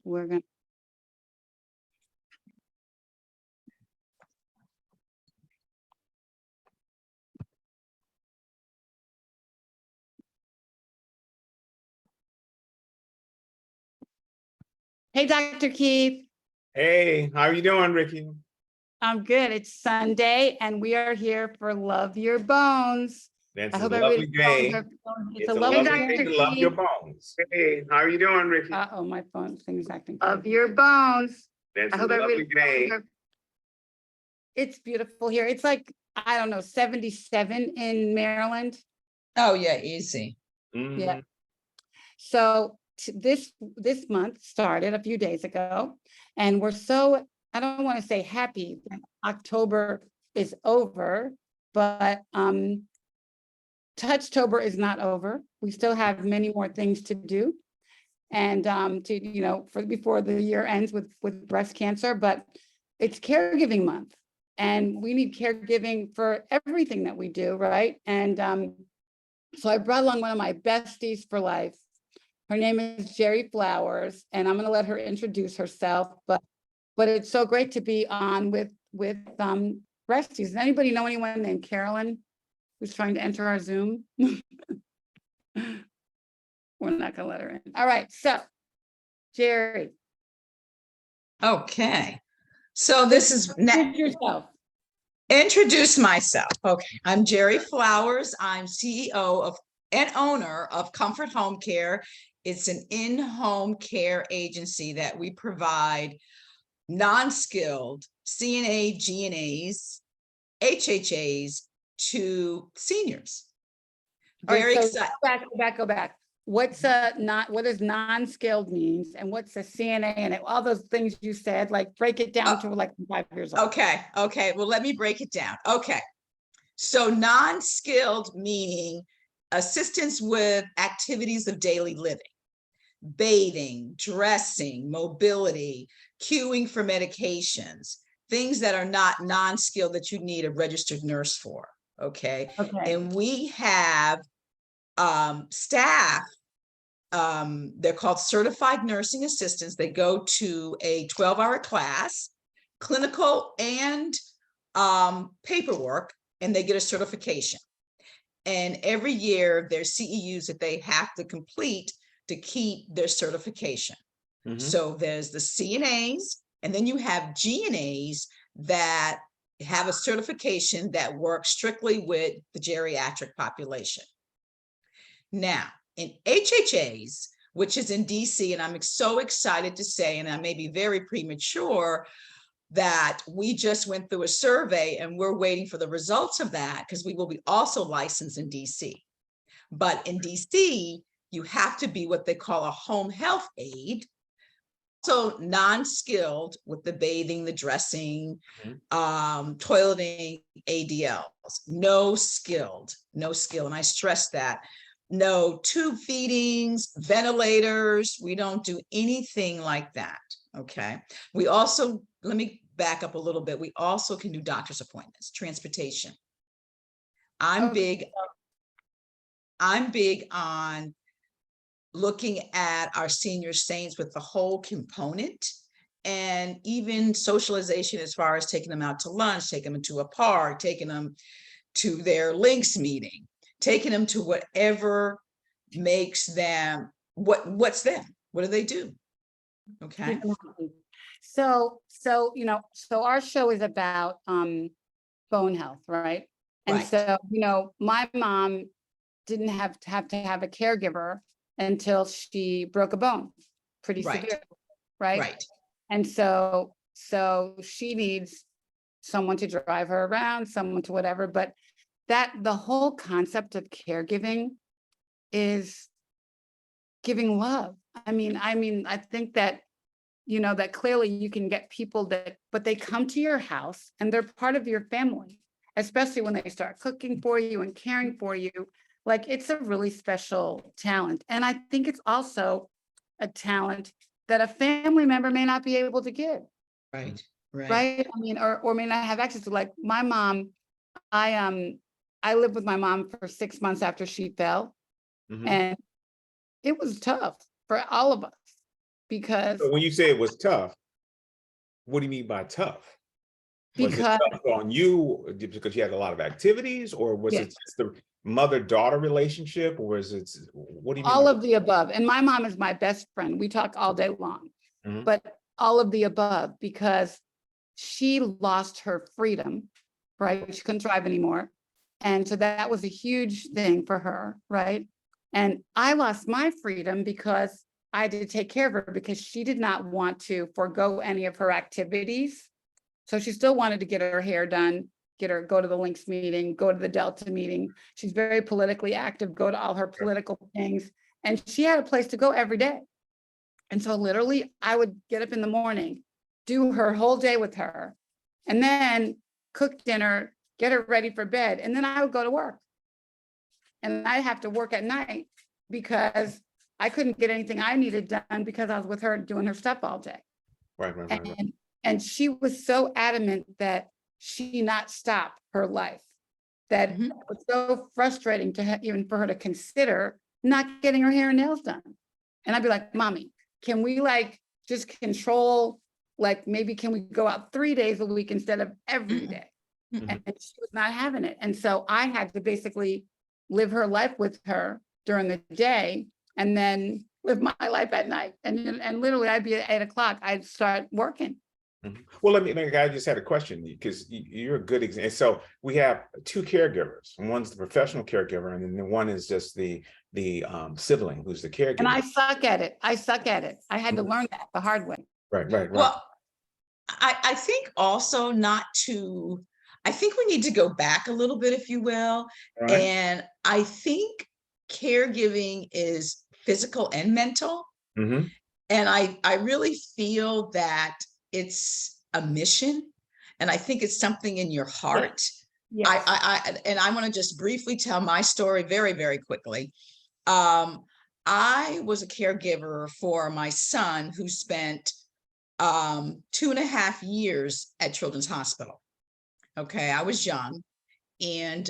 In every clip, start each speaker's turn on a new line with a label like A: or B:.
A: we're gonna. Hey, Dr. Keith.
B: Hey, how are you doing, Ricky?
A: I'm good. It's Sunday and we are here for Love Your Bones.
B: That's
A: I
B: a
A: hope
B: lovely
A: everybody's
B: day.
A: phones
B: It's a lovely day to love your bones. Hey, how are you doing, Ricky?
A: Uh-oh, my phone thing is acting. Love your bones.
B: That's
A: I
B: a
A: hope
B: lovely day.
A: It's beautiful here. It's like, I don't know, 77 in Maryland.
C: Oh, yeah, easy.
A: Yeah. So this month started a few days ago, and we're so, I don't want to say happy that October is over, but Touchtober is not over. We still have many more things to do, and before the year ends with breast cancer. But it's caregiving month, and we need caregiving for everything that we do, right? And so I brought along one of my besties for life. Her name is Jerry Flowers, and I'm going to let her introduce herself. But it's so great to be on with resties. Does anybody know anyone named Carolyn who's trying to enter our Zoom? We're not going to let her in. All right, so Jerry.
C: Okay. So this is
A: yourself.
C: Introduce myself. Okay. I'm Jerry Flowers. I'm CEO of and owner of Comfort Home Care. It's an in-home care agency that we provide non-skilled CNA, GNAs, HHAs to seniors. Very excited.
A: Go back. What does non-skilled means, and what's a CNA, and all those things you said, like break it down to like 5 years old.
C: Okay. Well, let me break it down. Okay. So non-skilled meaning assistance with activities of daily living, bathing, dressing, mobility, queuing for medications, things that are not non-skilled that you need a registered nurse for. Okay. And we have staff, they're called certified nursing assistants. They go to a 12-hour class, clinical and paperwork, and they get a certification. And every year there's CEUs that they have to complete to keep their certification. So there's the CNAs, and then you have GNAs that have a certification that works strictly with the geriatric population. Now, in HHAs, which is in DC, and I'm so excited to say, and I may be very premature, that we just went through a survey and we're waiting for the results of that because we will be also licensed in DC. But in DC, you have to be what they call a home health aide. So non-skilled with the bathing, the dressing, toileting, ADLs, no skill. And I stress that. No tube feedings, ventilators. We don't do anything like that. Okay. We also, let me back up a little bit. We also can do doctor's appointments, transportation. I'm big on looking at our senior saints with the whole component, and even socialization as far as taking them out to lunch, taking them to a park, taking them to their links meeting, taking them to whatever makes them, what's them, what do they do? Okay.
A: So our show is about bone health, right? And so, my mom didn't have to have a caregiver until she broke a bone pretty severe, right? And so she needs someone to drive her around, someone to whatever. But the whole concept of caregiving is giving love. I mean, I think that, that clearly you can get people but they come to your house and they're part of your family, especially when they start cooking for you and caring for you. Like, it's a really special talent. And I think it's also a talent that a family member may not be able to give.
C: Right.
A: I mean, or may not have access to. Like my mom, I lived with my mom for 6 months after she fell. And it was tough for all of us. because,
B: So when you say it was tough, what do you mean by tough? Was it
A: because,
B: tough on you because you had a lot of activities, or was
A: Yeah.
B: it just the mother-daughter relationship, or is it, what do you mean?
A: all
B: by-
A: of the above. And my mom is my best friend. We talk all day long.
B: Mhm.
A: But all of the above, because she lost her freedom, right? She couldn't drive anymore. And so that was a huge thing for her, right? And I lost my freedom because I had to take care of her because she did not want to forego any of her activities. So she still wanted to get her hair done, go to the Lynx meeting, go to the Delta meeting. She's very politically active, go to all her political things. And she had a place to go every day. And so literally I would get up in the morning, do her whole day with her, and then cook dinner, get her ready for bed. And then I would go to work. And I'd have to work at night because I couldn't get anything I needed done because I was with her doing her stuff all day.
B: Right, right, right, right.
A: And she was so adamant that she not stop her life. That
C: Mhm.
A: it was so frustrating to even for her to consider not getting her hair and nails done. And I'd be like, Mommy, can we like just control, like maybe can we go out 3 days a week instead of every day?
B: Mhm.
A: And she was not having it. And so I had to basically live her life with her during the day and then live my life at night. And literally I'd be at 8 o'clock, I'd start working.
B: Mhm. Well, let me, I just had a question because you're a good example. So we have two caregivers. One's the professional caregiver, and then the one is just the sibling who's the caregiver.
A: And I suck at it. I suck at it. I had to
B: Mhm.
A: learn that the hard way.
B: Right, right, right.
C: Well, I think also not to, I think we need to go back a little bit, if you will.
B: Right.
C: And I think caregiving is physical and mental.
B: Mhm.
C: And I really feel that it's a mission. And I think it's something in your heart.
A: Yes.
C: I want to just briefly tell my story very, very quickly. I was a caregiver for my son who spent 2.5 years at Children's Hospital. Okay, I was young, and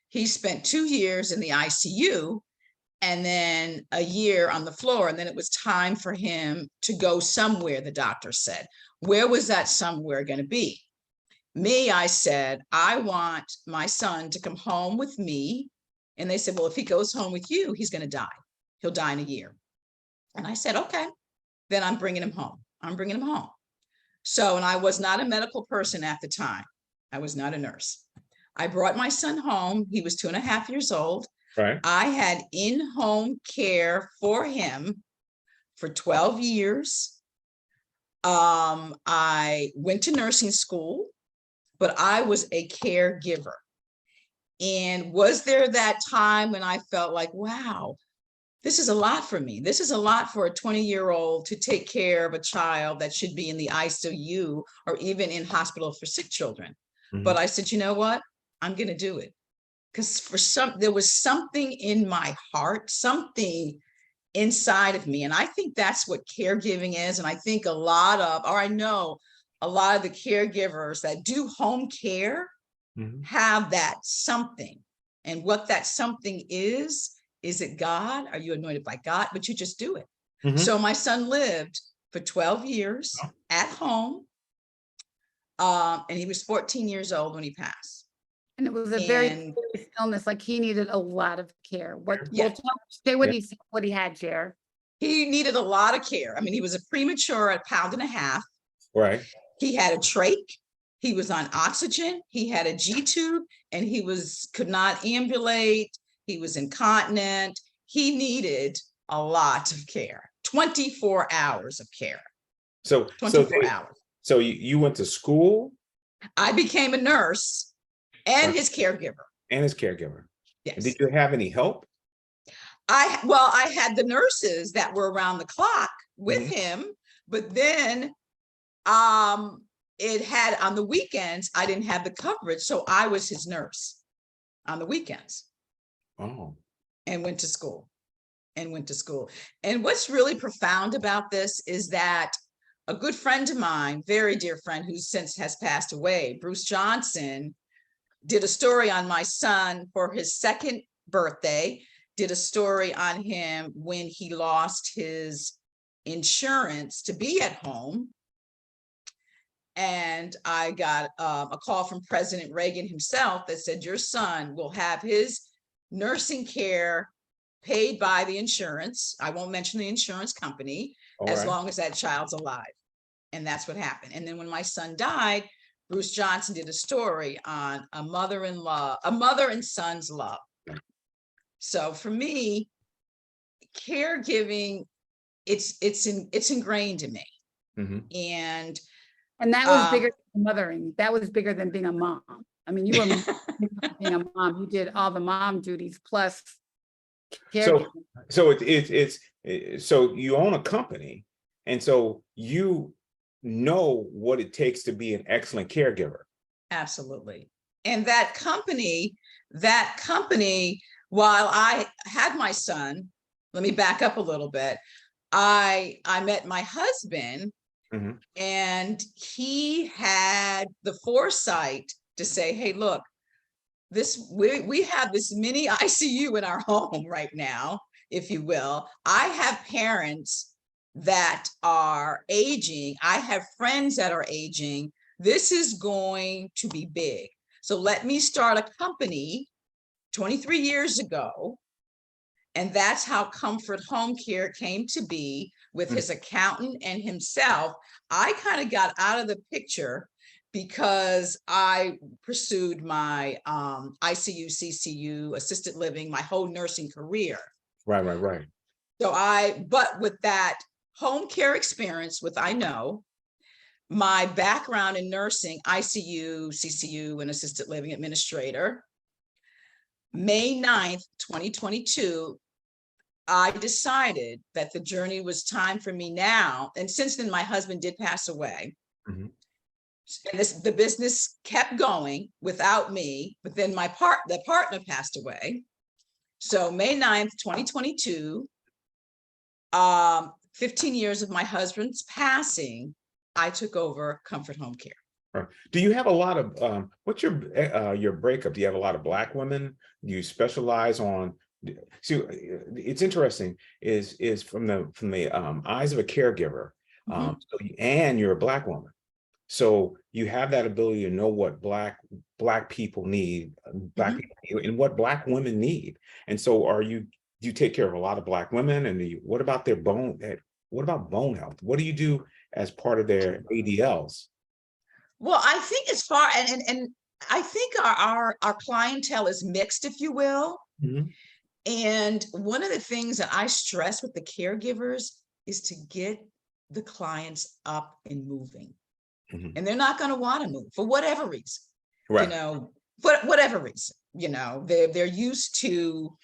C: he spent 2 years in the ICU and then a year on the floor, and then it was time for him to go somewhere, the doctor said. Where was that somewhere going to be? Me, I said, I want my son to come home with me. And they said, well, if he goes home with you, he's going to die. He'll die in a year. And I said, okay, then I'm bringing him home. I'm bringing him home. So, and I was not a medical person at the time. I was not a nurse. I brought my son home. He was 2.5 years old.
B: Right.
C: I had in-home care for him for 12 years. I went to nursing school, but I was a caregiver. And was there that time when I felt like, wow, this is a lot for me. This is a lot for a 20-year-old to take care of a child that should be in the ICU or even in hospital for sick children.
B: Mhm.
C: But I said, you know what? I'm going to do it. Because there was something in my heart, something inside of me. And I think that's what caregiving is. And I think I know a lot of the caregivers that do home care
B: Mhm.
C: have that something. And what that something is it God? Are you anointed by God? But you just do it.
B: Mhm.
C: So my son lived for 12 years
B: Oh.
C: at home. And he was 14 years old when he passed.
A: And it was a very
C: And
A: serious illness, like he needed a lot of care.
C: Yeah.
A: Say what
B: Yeah.
A: what he had, Jer.
C: he needed a lot of care. I mean, he was a premature at 1.5 pounds.
B: Right.
C: He had a trach. He was on oxygen. He had a G tube, and he could not ambulate. He was incontinent. He needed a lot of care. 24 hours of care.
B: So
C: 24 hours.
B: So you went to school
C: I became a nurse and
B: Right.
C: his caregiver.
B: and his caregiver.
C: Yes.
B: And did you have any help?
C: I had the nurses that were around the clock with
B: Mhm.
C: him, but then it had on the weekends, I didn't have the coverage, so I was his nurse on the weekends
B: Oh.
C: and went to school. And what's really profound about this is that a good friend of mine, very dear friend who since has passed away, Bruce Johnson, did a story on my son for his 2nd birthday, did a story on him when he lost his insurance to be at home. And I got a call from President Reagan himself that said, your son will have his nursing care paid by the insurance. I won't mention the insurance company,
B: All
C: as
B: right.
C: long as that child's alive. And that's what happened. And then when my son died, Bruce Johnson did a story on a mother and son's love. So for me, caregiving, it's ingrained in me.
B: Mhm.
C: And
A: that was bigger than mothering. That was bigger than being a mom. I mean, you were being a mom. You did all the mom duties plus caregiving.
B: So you own a company, and so you know what it takes to be an excellent caregiver.
C: Absolutely. And that company, while I had my son, let me back up a little bit. I met my husband,
B: Mhm.
C: and he had the foresight to say, hey, look, we have this mini ICU in our home right now, if you will. I have parents that are aging. I have friends that are aging. This is going to be big. So let me start a company 23 years ago. And that's how Comfort Home Care came to be, with his accountant and himself. I kind of got out of the picture because I pursued my ICU, CCU, assisted living, my whole nursing career.
B: Right.
C: So but with that home care experience with my background in nursing, ICU, CCU, and assisted living administrator, May 9th, 2022, I decided that the journey was time for me now. And since then, my husband did pass away.
B: Mhm.
C: And the business kept going without me, but then the partner passed away. So May 9th, 2022, 15 years of my husband's passing, I took over Comfort Home Care.
B: Right. Do you have a lot of what's your breakup? Do you have a lot of Black women? Do you specialize on? See, it's interesting is from the eyes of a caregiver, and you're a Black woman, so you have that ability to know what Black people need, Black people need, and what Black women need. And so, do you take care of a lot of Black women? And what about their bone? What about bone health? What do you do as part of their ADLs?
C: Well, I think as far and I think our clientele is mixed, if you will.
B: Mhm.
C: And one of the things that I stress with the caregivers is to get the clients up and moving.
B: Mhm.
C: And they're not going to want to move for whatever reason,
B: Right.
C: but whatever reason, they're used to,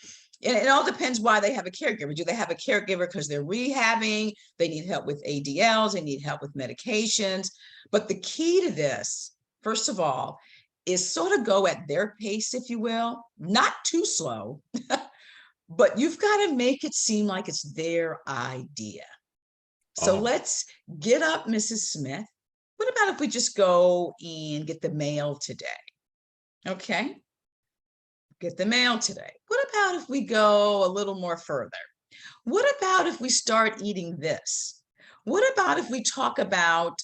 C: and it all depends why they have a caregiver. Do they have a caregiver because they're rehabbing? They need help with ADLs, they need help with medications. But the key to this, first of all, is sort of go at their pace, if you will, not too slow, but you've got to make it seem like it's their idea. So let's get up, Mrs. Smith. What about if we just go and get the mail today? Okay. Get the mail today. What about if we go a little more further? What about if we start eating this? What about if we talk about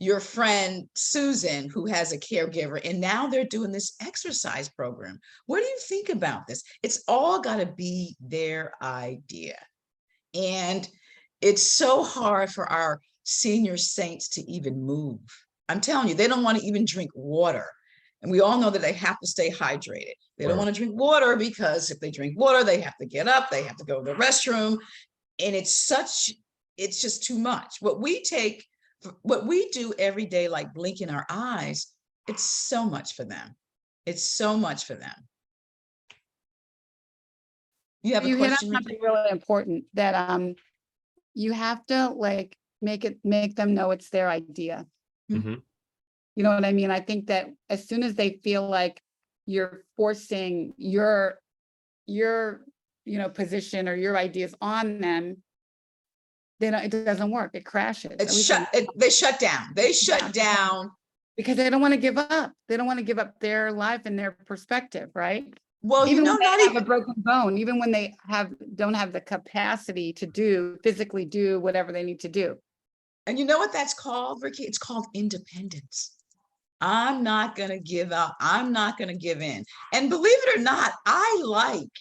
C: your friend Susan, who has a caregiver, and now they're doing this exercise program? What do you think about this? It's all got to be their idea. And it's so hard for our senior saints to even move. I'm telling you, they don't want to even drink water. And we all know that they have to stay hydrated. They don't want to drink water because if they drink water, they have to get up, they have to go to the restroom. And it's just too much. What we do every day, like blinking our eyes, it's so much for them. It's so much for them. You have a
A: You hit on
C: question?
A: something really important, that you have to make them know it's their idea.
B: Mhm.
A: You know what I mean? I think that as soon as they feel like you're forcing your position or your ideas on them, then it doesn't work. It crashes.
C: They shut down. They shut down
A: because they don't want to give up. They don't want to give up their life and their perspective, right?
C: Well,
A: Even when
C: not
A: they have
C: even,
A: a broken bone, even when they don't have the capacity to physically do whatever they need to do.
C: and you know what that's called, Ricky? It's called independence. I'm not going to give up. I'm not going to give in. And believe it or not, I like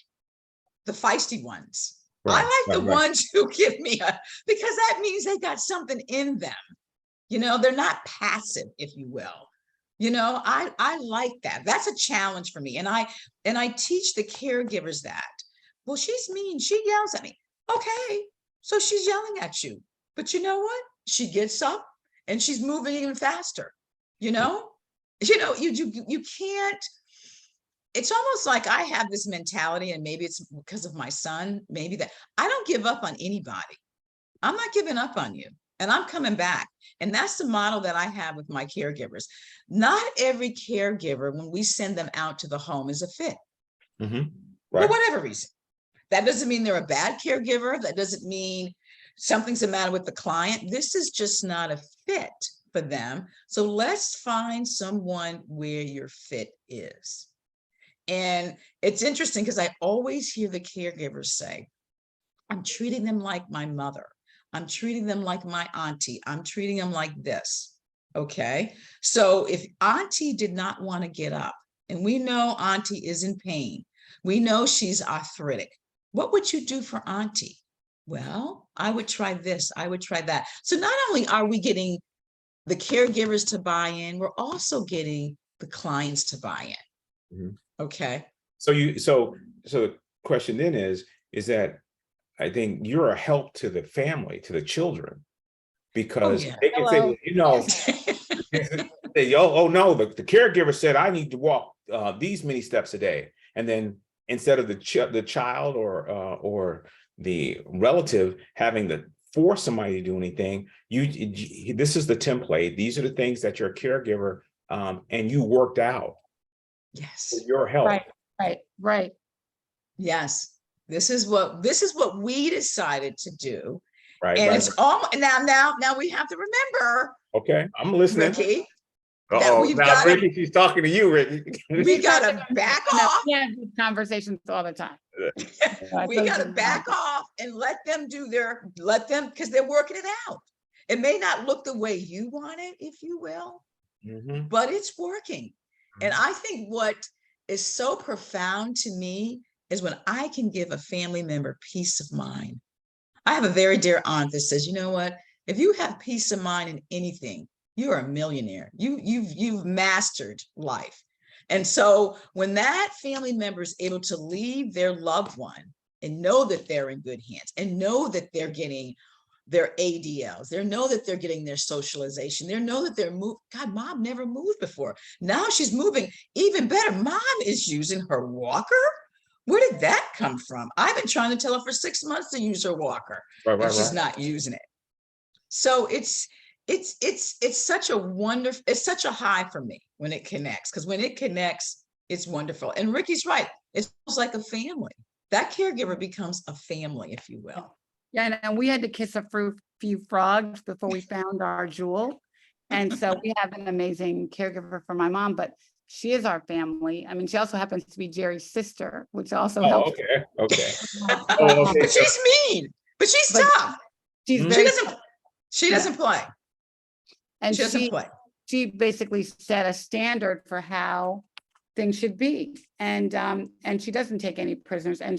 C: the feisty ones.
B: Right,
C: I like the
B: right.
C: ones who give me because that means they got something in them. They're not passive, if you will. I like that. That's a challenge for me. And I teach the caregivers that. Well, she's mean. She yells at me. Okay. So she's yelling at you. But you know what? She gets up and she's moving even faster. You can't. It's almost like I have this mentality, and maybe it's because of my son, maybe that I don't give up on anybody. I'm not giving up on you, and I'm coming back. And that's the model that I have with my caregivers. Not every caregiver, when we send them out to the home, is a fit.
B: Mm-hmm.
C: For
B: Right.
C: whatever reason. That doesn't mean they're a bad caregiver. That doesn't mean something's the matter with the client. This is just not a fit for them. So let's find someone where your fit is. And it's interesting because I always hear the caregivers say, I'm treating them like my mother. I'm treating them like my auntie. I'm treating them like this. Okay. So if auntie did not want to get up, and we know auntie is in pain, we know she's arthritic, what would you do for auntie? Well, I would try this. I would try that. So not only are we getting the caregivers to buy in, we're also getting the clients to buy in.
B: Mm-hmm.
C: Okay.
B: So the question then is that I think you're a help to the family, to the children, because they can say, well, say, oh no, the caregiver said I need to walk these many steps a day, and then instead of the child or the relative having to force somebody to do anything, this is the template. These are the things that your caregiver and you worked out.
C: Yes.
B: For your help.
A: Right.
C: Yes. This is what we decided to do.
B: Right.
C: And
B: right.
C: it's all now we have to remember.
B: Okay, I'm listening.
C: Ricky,
B: now Ricky, she's talking to you, Ricky.
C: We gotta back off.
A: Yeah, these conversations all the time.
C: We gotta back off and let them because they're working it out. It may not look the way you want it, if you will, but it's working. And I think what is so profound to me is when I can give a family member peace of mind. I have a very dear aunt that says, you know what? If you have peace of mind in anything, you are a millionaire. You've mastered life. And so when that family member is able to leave their loved one and know that they're in good hands and know that they're getting their ADLs, they know that they're getting their socialization, they know that they're moved. God, mom never moved before. Now she's moving even better. Mom is using her walker. Where did that come from? I've been trying to tell her for 6 months to use her walker, and she's not using it. So it's such a wonderful, it's such a high for me when it connects, because when it connects, it's wonderful. And Ricky's right. It's like a family. That caregiver becomes a family, if you will.
A: Yeah, and we had to kiss a few frogs before we found our jewel. And so we have an amazing caregiver for my mom, but she is our family. I mean, she also happens to be Jerry's sister, which also helps.
B: Okay.
C: But she's mean, but she's tough.
A: She
C: doesn't play.
A: And
C: she doesn't play.
A: She basically set a standard for how things should be. And she doesn't take any prisoners. And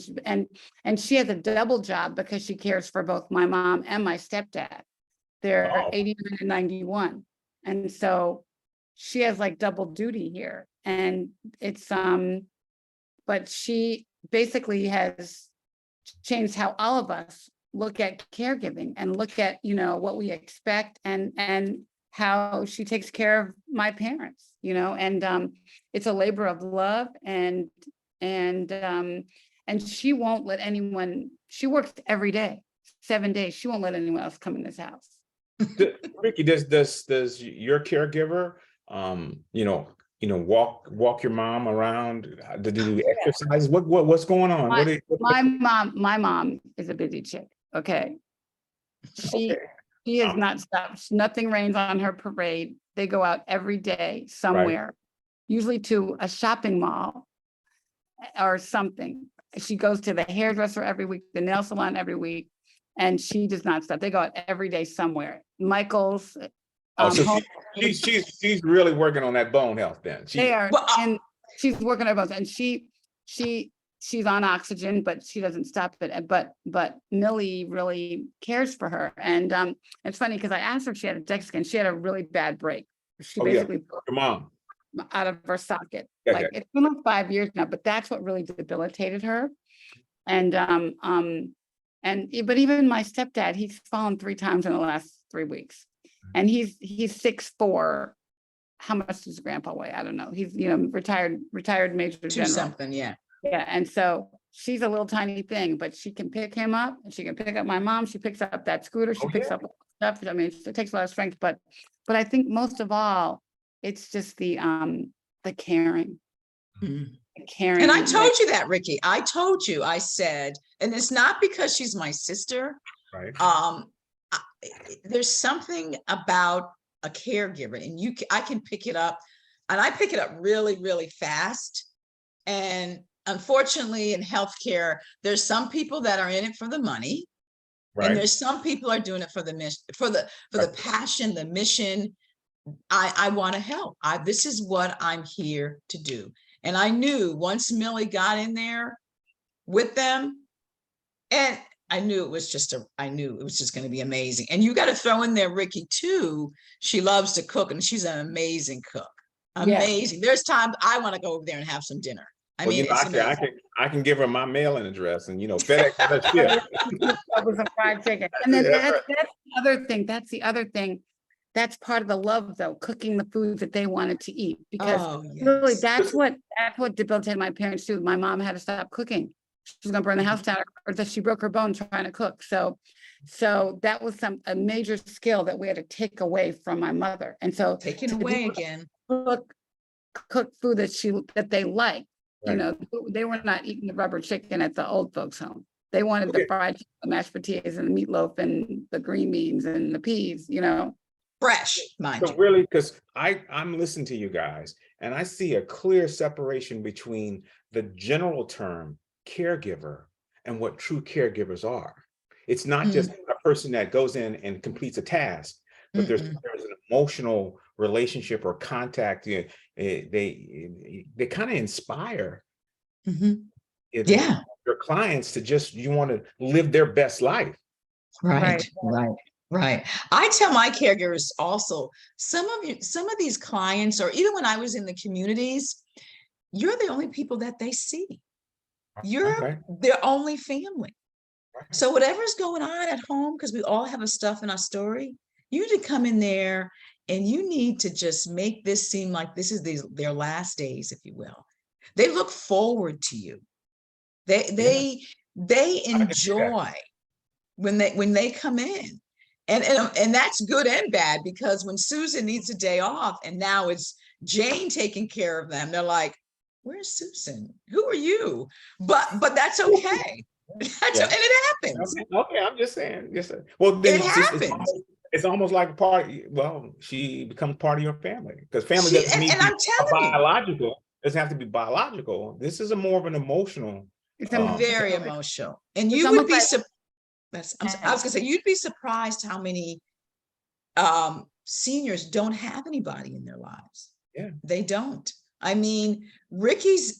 A: she has a double job because she cares for both my mom and my stepdad. They're 89 and 91. And so she has like double duty here. And it's but she basically has changed how all of us look at caregiving and look at, what we expect and how she takes care of my parents, and it's a labor of love and she won't let anyone, she works every day, 7 days. She won't let anyone else come in this house.
B: Ricky, does your caregiver, walk your mom around to do exercises? What's going on?
A: My mom is a busy chick. Okay. She has not stopped. Nothing rains on her parade. They go out every day somewhere, usually to a shopping mall. or something. She goes to the hairdresser every week, the nail salon every week, and she does not stop. They go out every day somewhere. Michael's.
B: Oh, so
A: home-
B: she's really working on that bone health then.
A: They are,
C: Well,
A: and she's working on both, and she's on oxygen, but she doesn't stop it. But Millie really cares for her, and it's funny because I asked her if she had a DEXA scan. She had a really bad break. She
B: Oh, yeah.
A: basically
B: Your mom.
A: out of her socket.
B: Yeah,
A: Like
B: yeah.
A: it's been like 5 years now, but that's what really debilitated her. And but even my stepdad, he's fallen 3 times in the last 3 weeks, and he's 6'4". How much does grandpa weigh? I don't know. He's retired major
C: two
A: general.
C: something, yeah.
A: Yeah, and so she's a little tiny thing, but she can pick him up, and she can pick up my mom. She picks up that scooter. She
B: Oh,
A: picks
B: yeah.
A: up stuff. I mean, it takes a lot of strength, but I think most of all, it's just the caring.
C: Mhm.
A: The caring.
C: And I
A: like-
C: told you that, Ricky. I told you, I said, and it's not because she's my sister.
B: Right.
C: There's something about a caregiver, and I can pick it up, and I pick it up really, really fast. And unfortunately, in healthcare, there's some people that are in it for the money, and
B: Right.
C: there's some people are doing it for the mission, for the
B: Right.
C: passion, the mission. I want to help. This is what I'm here to do. And I knew once Millie got in there with them, and I knew it was just going to be amazing. And you got to throw in there Ricky too. She loves to cook, and she's an amazing cook. Amazing. There's times I want to go over there and have some dinner. I mean, it's amazing.
B: I can give her my mailing address and FedEx.
A: With some fried chicken. And then
B: Yeah,
A: that's the other thing. That's the other thing. That's part of the love, though, cooking the food that they wanted to eat. Because really,
C: yes.
A: that's what debilitated my parents too. My mom had to stop cooking. She was gonna burn the house down, or that she broke her bone trying to cook. So that was a major skill that we had to take away from my mother. And so
C: Taken
A: to be
C: away
A: able to
C: again.
A: cook food that they like.
B: Right.
A: They were not eating the rubber chicken at the old folks' home. They wanted the fried chicken, the mashed potatoes and the meatloaf and the green beans and the peas,
C: Fresh, mind
B: So
C: you.
B: really, because I'm listening to you guys, and I see a clear separation between the general term caregiver and what true caregivers are. It's not just a person that goes in and completes a task, but there's an emotional relationship or contact. They kind of inspire
C: Yeah.
B: your clients to you want to live their best life.
C: Right. I tell my caregivers also, some of these clients, or even when I was in the communities, you're the only people that they see. You're their only family. So whatever's going on at home, because we all have a stuff in our story, you need to come in there and you need to just make this seem like this is their last days, if you will. They look forward to you. They enjoy when they come in. And that's good and bad, because when Susan needs a day off and now it's Jane taking care of them, they're like, where's Susan? Who are you? But that's okay. And it happens.
B: Okay, I'm just saying. Well, then
C: it happens.
B: It's almost like she becomes part of your family, because family doesn't need to be biological. It doesn't have to be biological. This is more of an emotional.
A: It's
C: very emotional. And you would be I was gonna say, you'd be surprised how many seniors don't have anybody in their lives.
B: Yeah,
C: they don't. I mean, Ricky's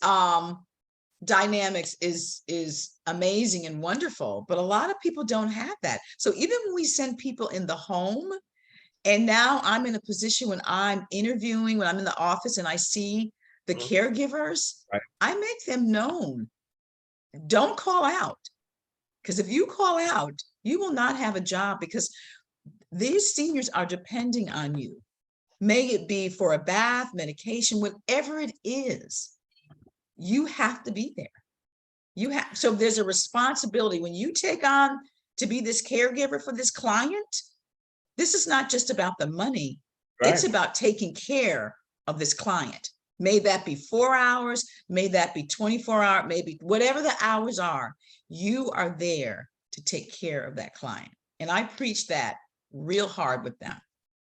C: dynamics is amazing and wonderful, but a lot of people don't have that. So even when we send people in the home, and now I'm in a position when I'm interviewing, when I'm in the office and I see the caregivers, I make them known. Don't call out. Because if you call out, you will not have a job, because these seniors are depending on you. May it be for a bath, medication, whatever it is, you have to be there. So there's a responsibility when you take on to be this caregiver for this client. This is not just about the money. It's about taking care of this client. May that be 4 hours, may that be 24 hours, maybe whatever the hours are, you are there to take care of that client. And I preach that real hard with them.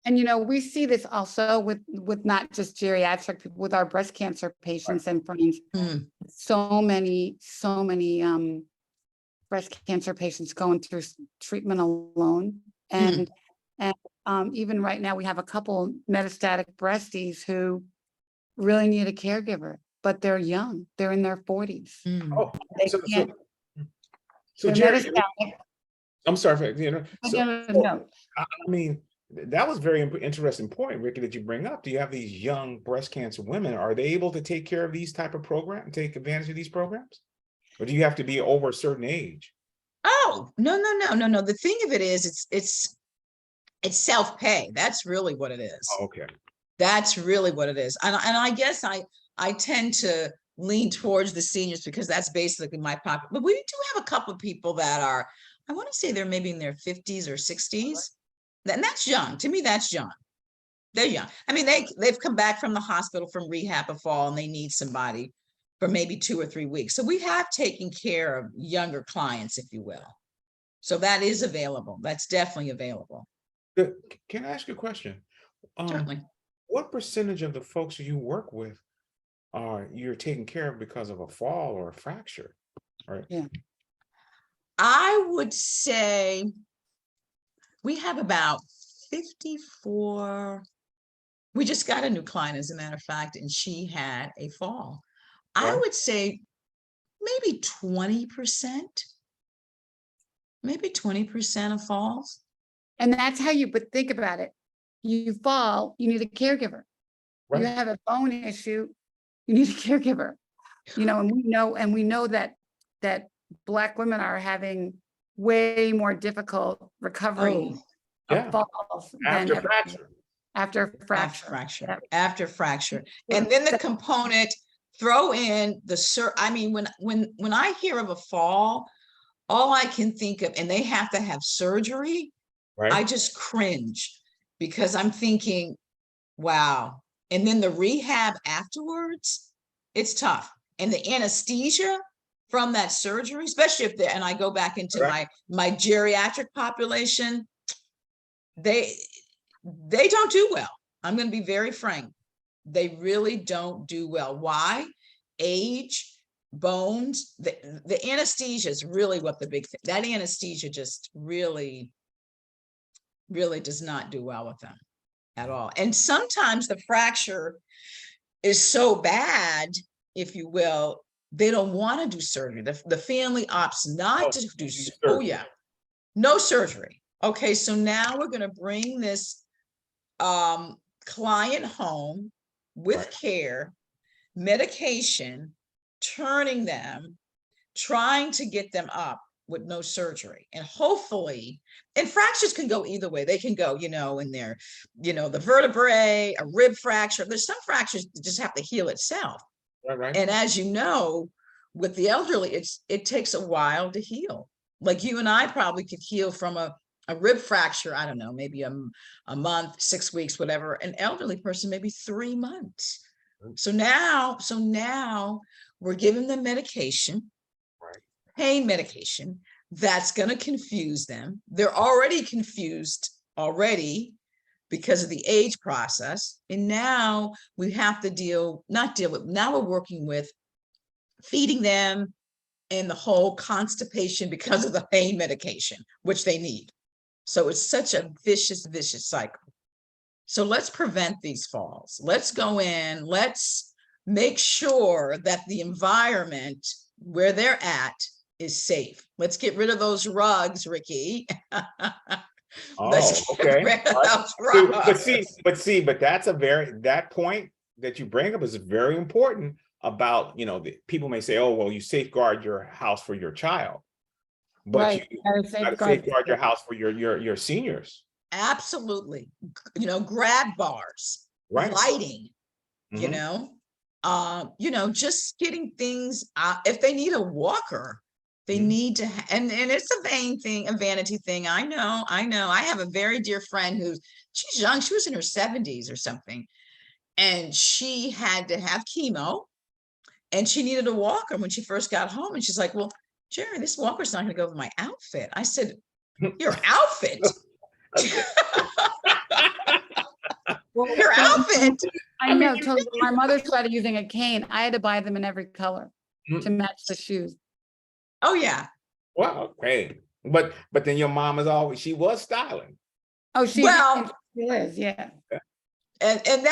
A: And, we see this also with not just geriatric people, with our breast cancer patients and friends.
C: Mm,
A: So many, breast cancer patients going through treatment alone. And, even right now, we have a couple metastatic breasties who really need a caregiver, but they're young. They're in their 40s.
B: Oh,
A: They
B: so,
A: can't,
B: so
A: they're
B: Jerry,
A: metastatic.
B: I'm sorry for, so,
A: No.
B: I mean, that was very interesting point, Ricky, that you bring up. Do you have these young breast cancer women? Are they able to take care of these type of programs, take advantage of these programs? Or do you have to be over a certain age?
C: Oh, no. The thing of it is, it's self-pay. That's really what it is.
B: Oh, okay.
C: That's really what it is. And I guess I tend to lean towards the seniors because that's basically my pocket. But we do have a couple of people that are, I want to say they're maybe in their 50s or 60s. And that's young. To me, that's young. They're young. I mean, they've come back from the hospital from rehab a fall and they need somebody for maybe 2 or 3 weeks. So we have taken care of younger clients, if you will. So that is available. That's definitely available.
B: Can I ask you a question?
C: Certainly.
B: What percentage of the folks you work with you're taking care of because of a fall or a fracture? Right.
A: Yeah.
C: I would say we have about 54. We just got a new client, as a matter of fact, and she had a fall. I
B: Right.
C: would say maybe 20%, maybe 20% of falls.
A: And that's how but think about it. You fall, you need a caregiver. You
B: Right.
A: have a bone issue, you need a caregiver. And we know that Black women are having way more difficult recovery
B: Yeah.
A: of falls than
B: After fracture.
A: after fracture.
C: After fracture. And then the component, throw in I mean, when I hear of a fall, all I can think of, and they have to have surgery,
B: Right.
C: I just cringe because I'm thinking, wow. And then the rehab afterwards, it's tough. And the anesthesia from that surgery, especially if and I go back into my geriatric population, they don't do well. I'm going to be very frank. They really don't do well. Why? Age, bones, the anesthesia is really what the big thing. That anesthesia just really does not do well with them at all. And sometimes the fracture is so bad, if you will, they don't want to do surgery. The family opts not to do surgery. Oh yeah, no surgery. Okay, so now we're going to bring this client home with care, medication, turning them, trying to get them up with no surgery. And hopefully, and fractures can go either way. They can go, in their, the vertebrae, a rib fracture. There's some fractures that just have to heal itself.
B: Right.
C: And as you know, with the elderly, it takes a while to heal. Like you and I probably could heal from a rib fracture, I don't know, maybe a month, 6 weeks, whatever. An elderly person, maybe 3 months. So now we're giving them medication, pain medication, that's going to confuse them. They're already confused because of the age process. And now we have to now we're working with feeding them and the whole constipation because of the pain medication, which they need. So it's such a vicious cycle. So let's prevent these falls. Let's go in, let's make sure that the environment where they're at is safe. Let's get rid of those rugs, Ricky.
B: Oh, okay. But that's that point that you bring up is very important about, people may say, oh, well, you safeguard your house for your child, but you gotta safeguard your house for your seniors.
C: Absolutely. Grab bars, lighting, just getting things out. If they need a walker, they need to, and it's a vanity thing. I know. I have a very dear friend she's young. She was in her 70s or something. And she had to have chemo and she needed a walker when she first got home. And she's like, well, Jerry, this walker's not going to go with my outfit. I said, your outfit?
A: Well,
C: Your outfit.
A: I know, totally. My mother started using a cane. I had to buy them in every color to match the shoes.
C: Oh, yeah.
B: Wow, hey, but then your mom is always, she was styling.
A: Oh, she
C: Well,
A: still is, yeah.
C: and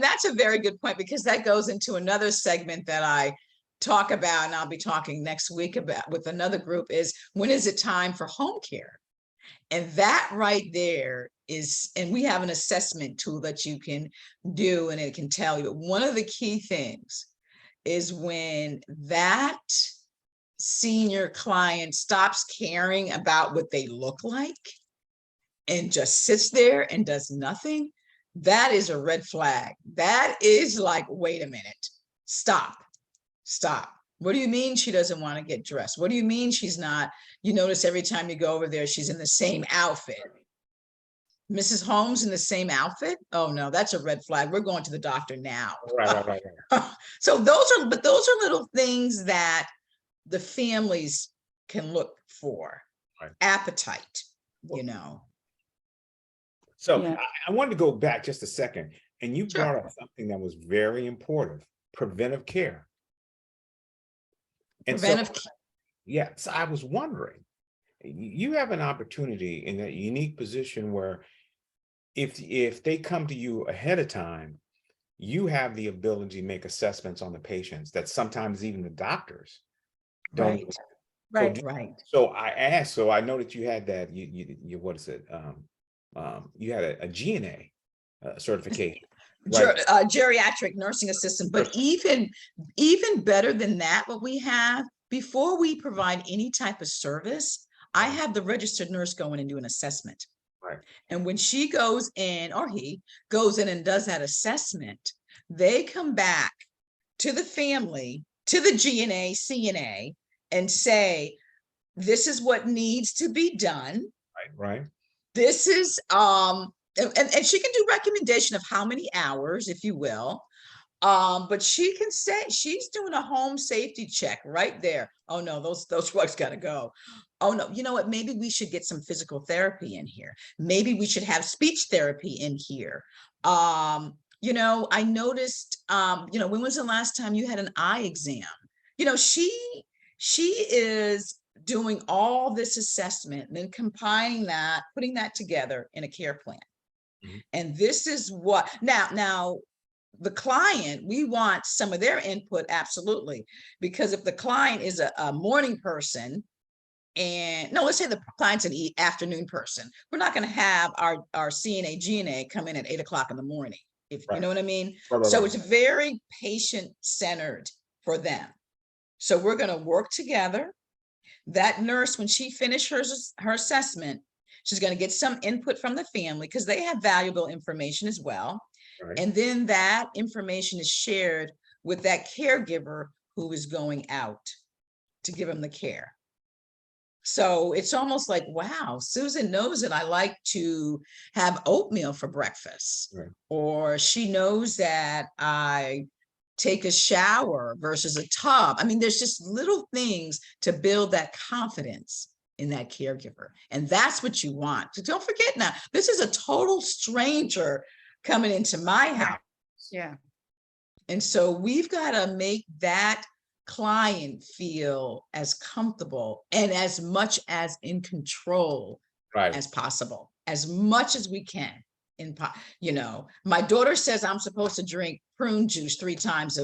C: that's a very good point, because that goes into another segment that I talk about, and I'll be talking next week about with another group, is when is it time for home care? And that right there is, and we have an assessment tool that you can do, and it can tell you. But one of the key things is when that senior client stops caring about what they look like and just sits there and does nothing, that is a red flag. That is like, wait a minute, stop. What do you mean she doesn't want to get dressed? What do you mean she's not? You notice every time you go over there, she's in the same outfit. Mrs. Holmes in the same outfit? Oh no, that's a red flag. We're going to the doctor now.
B: Right.
C: So those are little things that the families can look for.
B: Right.
C: Appetite,
B: So
A: Yeah.
B: I wanted to go back just a second, and you
C: Sure.
B: brought up something that was very important: preventive care. And
C: Preventive.
B: yeah, so I was wondering, you have an opportunity in that unique position where if they come to you ahead of time, you have the ability to make assessments on the patients that sometimes even the doctors don't.
A: Right.
C: Right.
B: So I asked, so I know that you had that, you what is it? You had a GNA certification, right?
C: Geriatric nursing assistant, but even better than that, what we have, before we provide any type of service, I have the registered nurse go in and do an assessment.
B: Right.
C: And when she goes in, or he goes in and does that assessment, they come back to the family, to the GNA, CNA, and say, this is what needs to be done.
B: Right.
C: This is, and she can do recommendation of how many hours, if you will. But she can say she's doing a home safety check right there. Oh no, those drugs got to go. Oh no, you know what? Maybe we should get some physical therapy in here. Maybe we should have speech therapy in here. I noticed, when was the last time you had an eye exam? She is doing all this assessment and then compiling that, putting that together in a care plan. And this is what now the client, we want some of their input, absolutely, because if the client is a morning person, and no, let's say the client's an afternoon person, we're not going to have our CNA GNA come in at 8 o'clock in the morning, if you know what I mean. So it's very patient centered for them. So we're going to work together. That nurse, when she finishes her assessment, she's going to get some input from the family, because they have valuable information as well. Right. And then that information is shared with that caregiver who is going out to give them the care. So it's almost like, wow, Susan knows that I like to have oatmeal for breakfast. Right. Or she knows that I take a shower versus a tub. I mean, there's just little things to build that confidence in that caregiver. And that's what you want. So don't forget now, this is a total stranger coming into my house.
A: Yeah.
C: And so we've got to make that client feel as comfortable and as much as in control as possible, as much as we can. My daughter says I'm supposed to drink prune juice 3 times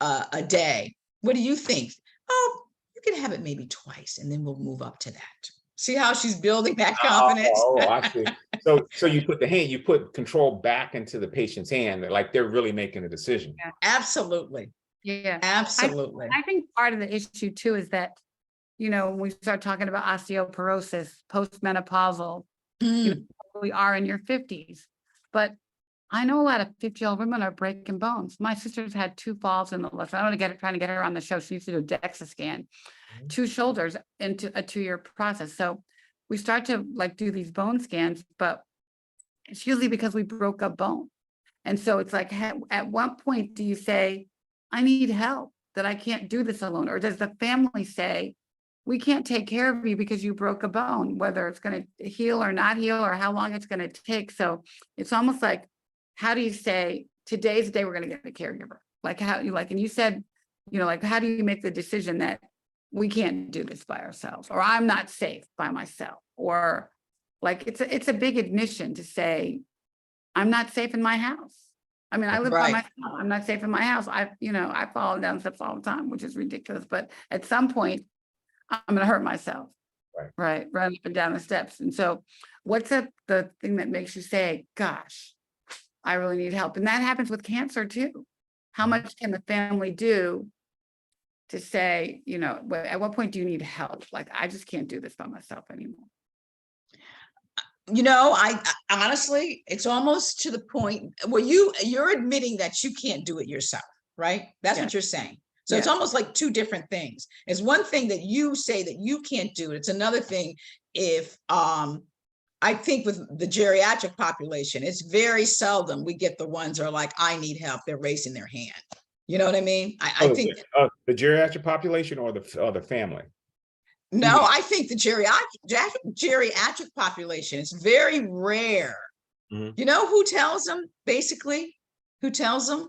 C: a day. What do you think? Oh, you can have it maybe twice, and then we'll move up to that. See how she's building that confidence?
B: Oh, I see. So you put control back into the patient's hand, like they're really making a decision.
C: Yeah. Absolutely.
A: Yeah,
C: absolutely.
A: I think part of the issue too is that, when we start talking about osteoporosis, postmenopausal, we are in your 50s. But I know a lot of 50-year-old women are breaking bones. My sister's had 2 falls in the left. I don't want to trying to get her on the show. She used to do a DEXA scan, 2 shoulders into a 2-year process. So we start to do these bone scans, but it's usually because we broke a bone. And so it's like, at what point do you say, I need help, that I can't do this alone? Or does the family say, we can't take care of you because you broke a bone, whether it's going to heal or not heal, or how long it's going to take? So it's almost like how do you say, today's the day we're gonna get a caregiver? Like how you like, and you said, like, how do you make the decision that we can't do this by ourselves, or I'm not safe by myself, or like, it's a big admission to say, I'm not safe in my house. I mean, I live by
C: Right.
A: myself. I'm not safe in my house. I fall down steps all the time, which is ridiculous, but at some point I'm gonna hurt myself. Right, run up and down the steps. And so what's the thing that makes you say, gosh, I really need help? And that happens with cancer too. How much can the family do to say, at what point do you need help? Like, I just can't do this by myself anymore.
C: I honestly, it's almost to the point where you're admitting that you can't do it yourself, right? That's what you're saying. So it's almost like two different things. It's one thing that you say that you can't do it. It's another thing if I think with the geriatric population, it's very seldom we get the ones that are like, I need help. They're raising their hand. You know what I mean? I think
B: the geriatric population or the family.
C: No, I think the geriatric population is very rare. You know who tells them, basically? Who tells them?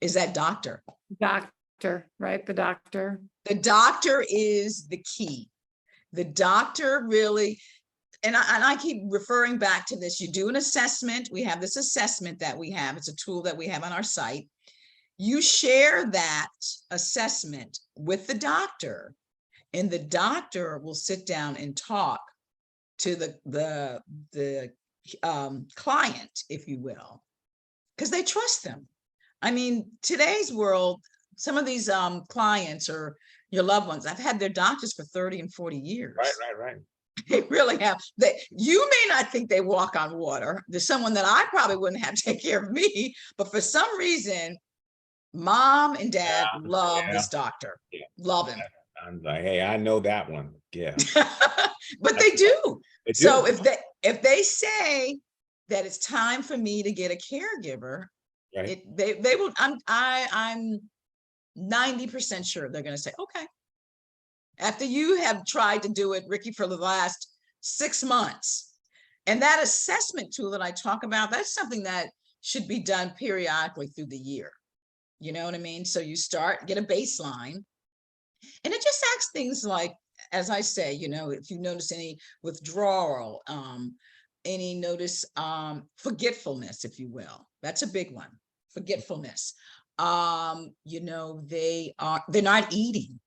C: Is that doctor.
A: Doctor, right? The doctor.
C: The doctor is the key. The doctor really, and I keep referring back to this. You do an assessment. We have this assessment that we have. It's a tool that we have on our site. You share that assessment with the doctor, and the doctor will sit down and talk to the client, if you will, because they trust them. I mean, today's world, some of these clients or your loved ones, I've had their doctors for 30 and 40 years.
B: Right.
C: They really have. You may not think they walk on water. There's someone that I probably wouldn't have take care of me, but for some reason, mom and dad love this doctor. Love him.
B: I'm like, hey, I know that one. Yeah.
C: But they do.
B: They do.
C: So if they say that it's time for me to get a caregiver,
B: right.
C: they will. I'm 90% sure they're going to say, okay. After you have tried to do it, Ricky, for the last 6 months. And that assessment tool that I talk about, that's something that should be done periodically through the year. You know what I mean? So you get a baseline, and it just asks things like, as I say, if you notice any withdrawal, any forgetfulness, if you will. That's a big one. Forgetfulness. They're not eating.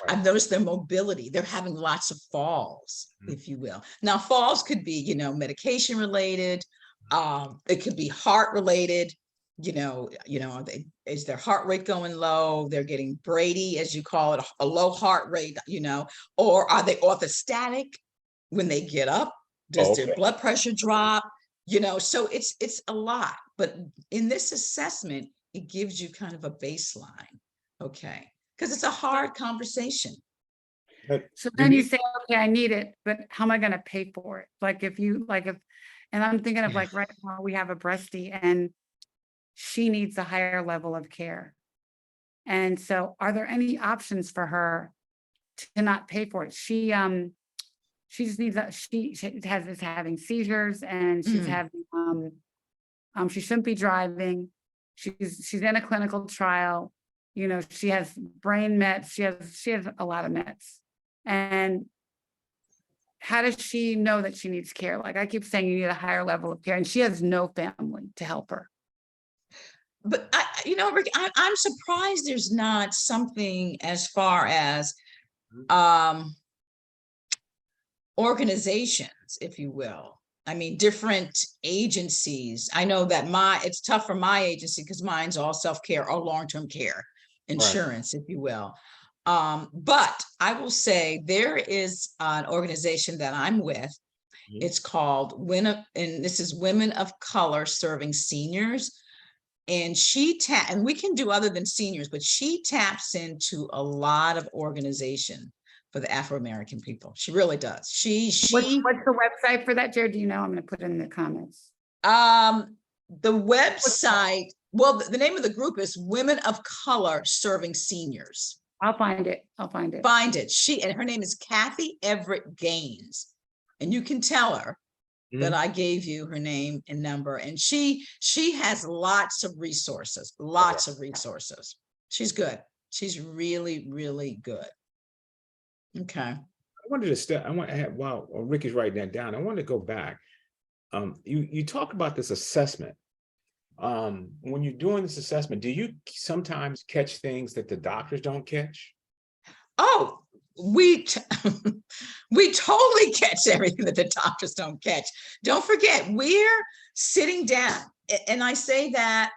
C: Right. I've noticed their mobility. They're having lots of falls, if you will. Now, falls could be, medication related. It could be heart related. Is their heart rate going low? They're getting Brady, as you call it, a low heart rate, or are they orthostatic when they get up? Does their blood pressure drop? So it's a lot. But in this assessment, it gives you kind of a baseline. Okay. Because it's a hard conversation.
A: So then you say, okay, I need it, but how am I going to pay for it? And I'm thinking of right now we have a breastie and she needs a higher level of care. And so are there any options for her to not pay for it? She just needs she is having seizures, and she's having she shouldn't be driving. She's in a clinical trial. She has brain mets. She has a lot of mets. And how does she know that she needs care? Like I keep saying, you need a higher level of care, and she has no family to help her.
C: But Rick, I'm surprised there's not something as far as organizations, if you will. I mean, different agencies. I know that it's tough for my agency because mine's all self-care or long-term care insurance, if you will. But I will say there is an organization that I'm with. It's called and this is Women of Color Serving Seniors. And and we can do other than seniors, but she taps into a lot of organization for the Afro-American people. She really does. What's
A: the website for that, Jared? Do you know? I'm going to put it in the comments.
C: The website, well, the name of the group is Women of Color Serving Seniors.
A: I'll find it.
C: Find it. And her name is Kathy Everett Gaines. And you can tell her that I gave you, her name and number, and she has lots of resources, lots of resources. She's good. She's really, really good. Okay.
B: I wanted to step, I want to have, while Ricky's writing that down, I want to go back. You talk about this assessment. When you're doing this assessment, do you sometimes catch things that the doctors don't catch?
C: Oh, we we totally catch everything that the doctors don't catch. Don't forget, we're sitting down, and I say that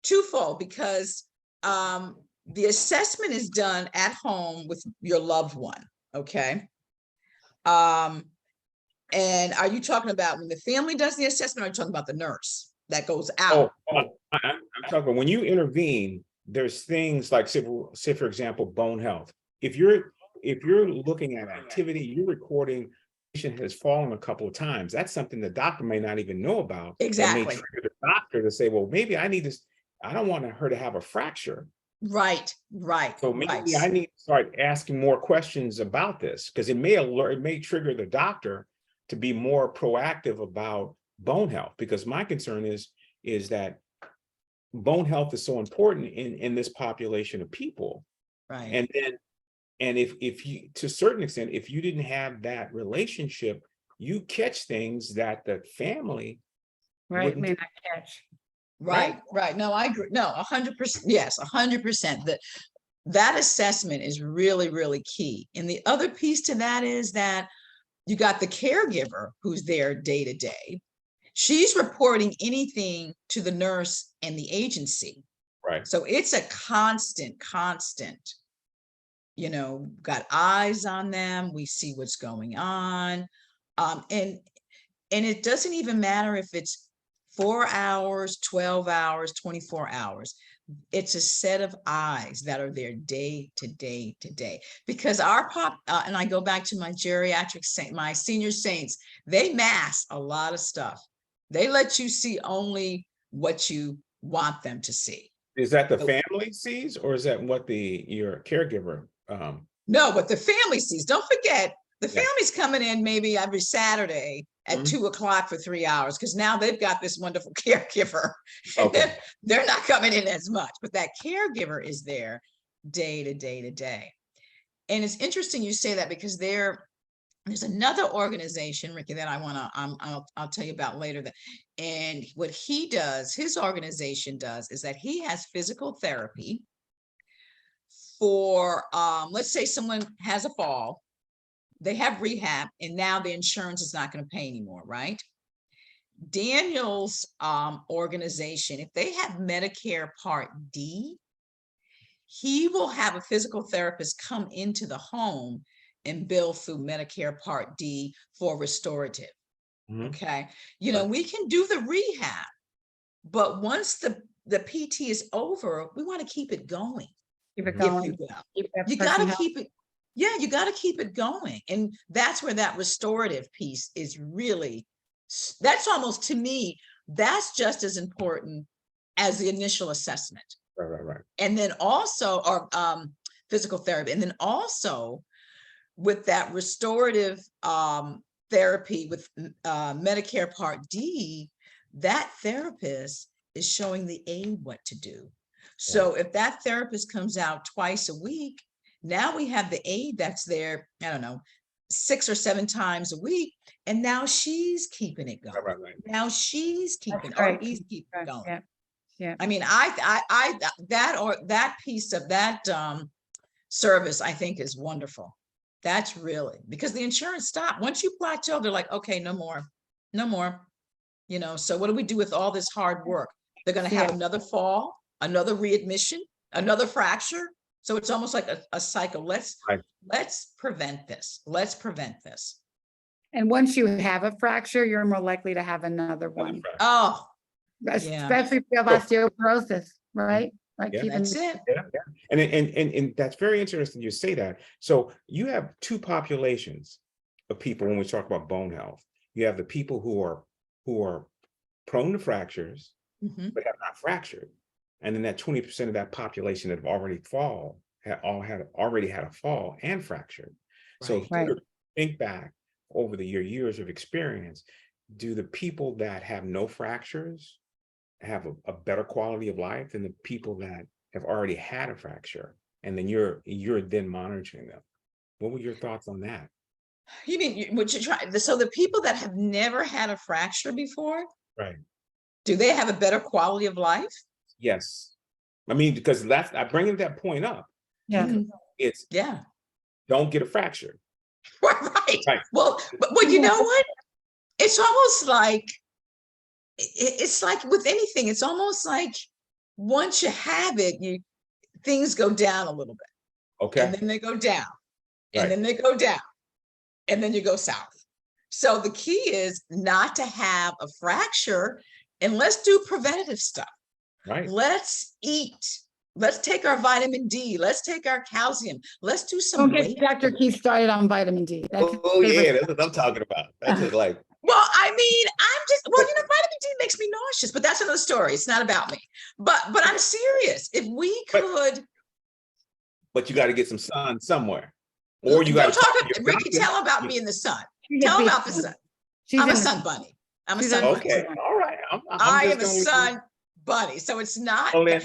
C: twofold, because the assessment is done at home with your loved one. Okay. And are you talking about when the family does the assessment, or are you talking about the nurse that goes out?
B: I'm talking about when you intervene, there's things like, say for example, bone health. If you're looking at activity, you're recording, patient has fallen a couple of times. That's something the doctor may not even know about.
C: Exactly.
B: That may trigger the doctor to say, well, maybe I need this. I don't want her to have a fracture.
C: Right.
B: So maybe I need to start asking more questions about this, because it may trigger the doctor to be more proactive about bone health, because my concern is that bone health is so important in this population of people.
C: Right.
B: And if you, to a certain extent, if you didn't have that relationship, you catch things that the family
A: Right, may not catch.
C: Right. No, I agree. No, 100%. Yes, 100%. That assessment is really, really key. And the other piece to that is that you got the caregiver who's there day to day. She's reporting anything to the nurse and the agency.
B: Right.
C: So it's a constant, got eyes on them. We see what's going on. And it doesn't even matter if it's 4 hours, 12 hours, 24 hours. It's a set of eyes that are there day to day to day, because our and I go back to my geriatric my senior saints, they mask a lot of stuff. They let you see only what you want them to see.
B: Is that the family sees, or is that what your caregiver?
C: No, what the family sees. Don't forget, the family's coming in maybe every Saturday at 2 o'clock for 3 hours, because now they've got this wonderful caregiver.
B: Okay.
C: They're not coming in as much, but that caregiver is there day to day to day. And it's interesting you say that, because there's another organization, Ricky, that I want to, I'll tell you about later. And what he does, his organization does, is that he has physical therapy for, let's say someone has a fall, they have rehab, and now the insurance is not going to pay anymore, right? Daniel's organization, if they have Medicare Part D, he will have a physical therapist come into the home and bill through Medicare Part D for restorative. Okay. We can do the rehab, but once the PT is over, we want to keep it going.
A: Keep it going.
C: You got to keep it. Yeah, you got to keep it going. And that's where that restorative piece is really, that's almost, to me, that's just as important as the initial assessment.
B: Right.
C: And then also, or physical therapy. And then also with that restorative therapy with Medicare Part D, that therapist is showing the aide what to do. So if that therapist comes out twice a week, now we have the aide that's there, I don't know, 6 or 7 times a week, and now she's keeping it going.
B: Right.
C: Now she's keeping,
A: or
C: he's keeping it going.
A: Yeah.
C: I mean, that piece of that service, I think, is wonderful. That's really, because the insurance stopped. Once you plateau, they're like, okay, no more. So what do we do with all this hard work? They're going to have another fall, another readmission, another fracture. So it's almost like a cycle. Let's prevent this.
A: And once you have a fracture, you're more likely to have another one.
C: Oh,
A: especially if you have osteoporosis, right? Like
C: that's it.
B: And that's very interesting you say that. So you have two populations of people when we talk about bone health. You have the people who are prone to fractures, but have not fractured. And then that 20% of that population that have already already had a fall and fractured. So if you think back over your years of experience, do the people that have no fractures have a better quality of life than the people that have already had a fracture? And then you're then monitoring them. What were your thoughts on that?
C: You mean, what you try, so the people that have never had a fracture before,
B: Right.
C: do they have a better quality of life?
B: Yes. I mean, because that's, I bring that point up.
A: Yeah.
C: Mhm.
B: It's
C: Yeah.
B: don't get a fracture.
C: Right.
B: Right.
C: Well, but you know what? It's almost like, it's like with anything, it's almost like once you have it, things go down a little bit, and
B: Okay.
C: then they go down, and
B: Right.
C: then they go down, and then you go south. So the key is not to have a fracture, and let's do preventative stuff.
B: Right.
C: Let's eat. Let's take our vitamin D. Let's take our calcium. Let's do some
A: Don't
C: weight.
A: get Dr. Keith started on vitamin D. That's his
B: Oh
A: favorite.
B: yeah, that's what I'm talking about. That's just like,
C: Well, I mean, I'm just, well, vitamin D makes me nauseous, but that's another story. It's not about me. But I'm serious. If we
B: But-
C: could,
B: but you got to get some sun somewhere, or you got
C: don't
B: to
C: talk
B: talk
C: to Ricky, tell about me in the sun.
A: She's a
C: Tell him
A: big
C: about the
A: fan.
C: sun.
A: She's
C: I'm a
A: in the-
C: sun bunny. I'm a
A: she's
C: sun
A: a-
C: bunny.
B: Okay, all right. I'm
C: I
B: just
C: am a
B: going with you.
C: sun bunny. So it's not,
B: Well, then,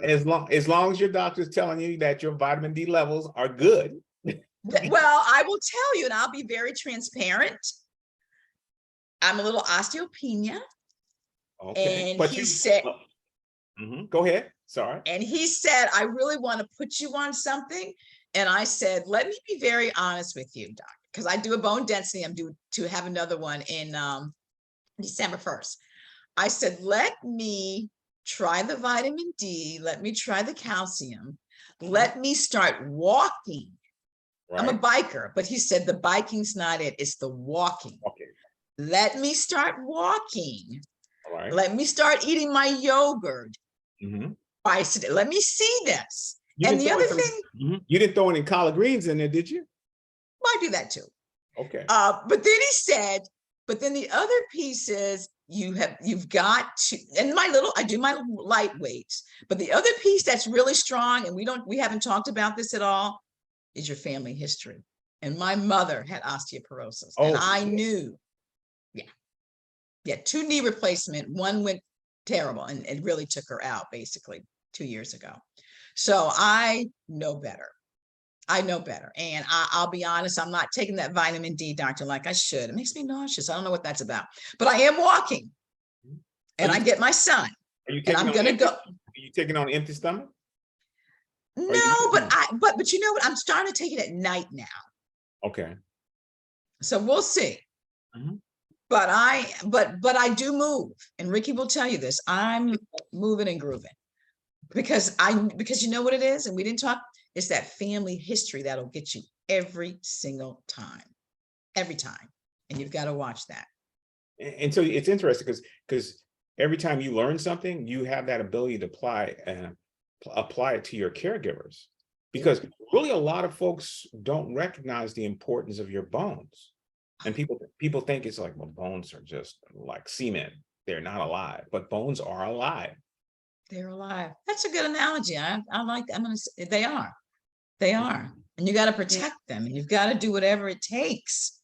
B: as long as your doctor's telling you that your vitamin D levels are good.
C: well, I will tell you, and I'll be very transparent. I'm a little osteopenia.
B: Okay,
C: And
B: but
C: he
B: you
C: said,
B: go ahead. Sorry.
C: and he said, I really want to put you on something. And I said, let me be very honest with you, doctor, because I do a bone density. I'm due to have another one in December 1st. I said, let me try the vitamin D. Let me try the calcium. Let me start walking.
B: Right.
C: I'm a biker, but he said the biking's not it. It's the walking.
B: Okay.
C: Let me start walking.
B: All right.
C: Let me start eating my yogurt twice a day. Let me see this. And the other thing,
B: you didn't throw any collard greens in there, did you?
C: well, I do that too.
B: Okay.
C: But then he said, but then the other piece is you've got to, and I do my light weights, but the other piece that's really strong, and we haven't talked about this at all, is your family history. And my mother had osteoporosis, and I knew, yeah, 2 knee replacement, one went terrible, and it really took her out basically 2 years ago. So I know better. I know better. And I'll be honest, I'm not taking that vitamin D, doctor, like I should. It makes me nauseous. I don't know what that's about, but I am walking and I get my sun.
B: Are you
C: and I'm going to go.
B: Are you taking on empty stomach?
C: No, but you know what? I'm starting to take it at night now.
B: Okay.
C: So we'll see. But I do move. And Ricky will tell you this. I'm moving and grooving because you know what it is? And we didn't talk. It's that family history that'll get you every single time, every time. And you've got to watch that.
B: And so it's interesting because every time you learn something, you have that ability to apply it to your caregivers, because really a lot of folks don't recognize the importance of your bones. And people think it's like, well, bones are just like cement. They're not alive, but bones are alive.
C: They're alive. That's a good analogy. I like that. I'm going to say they are. They are. And you got to protect them, and you've got to do whatever it takes.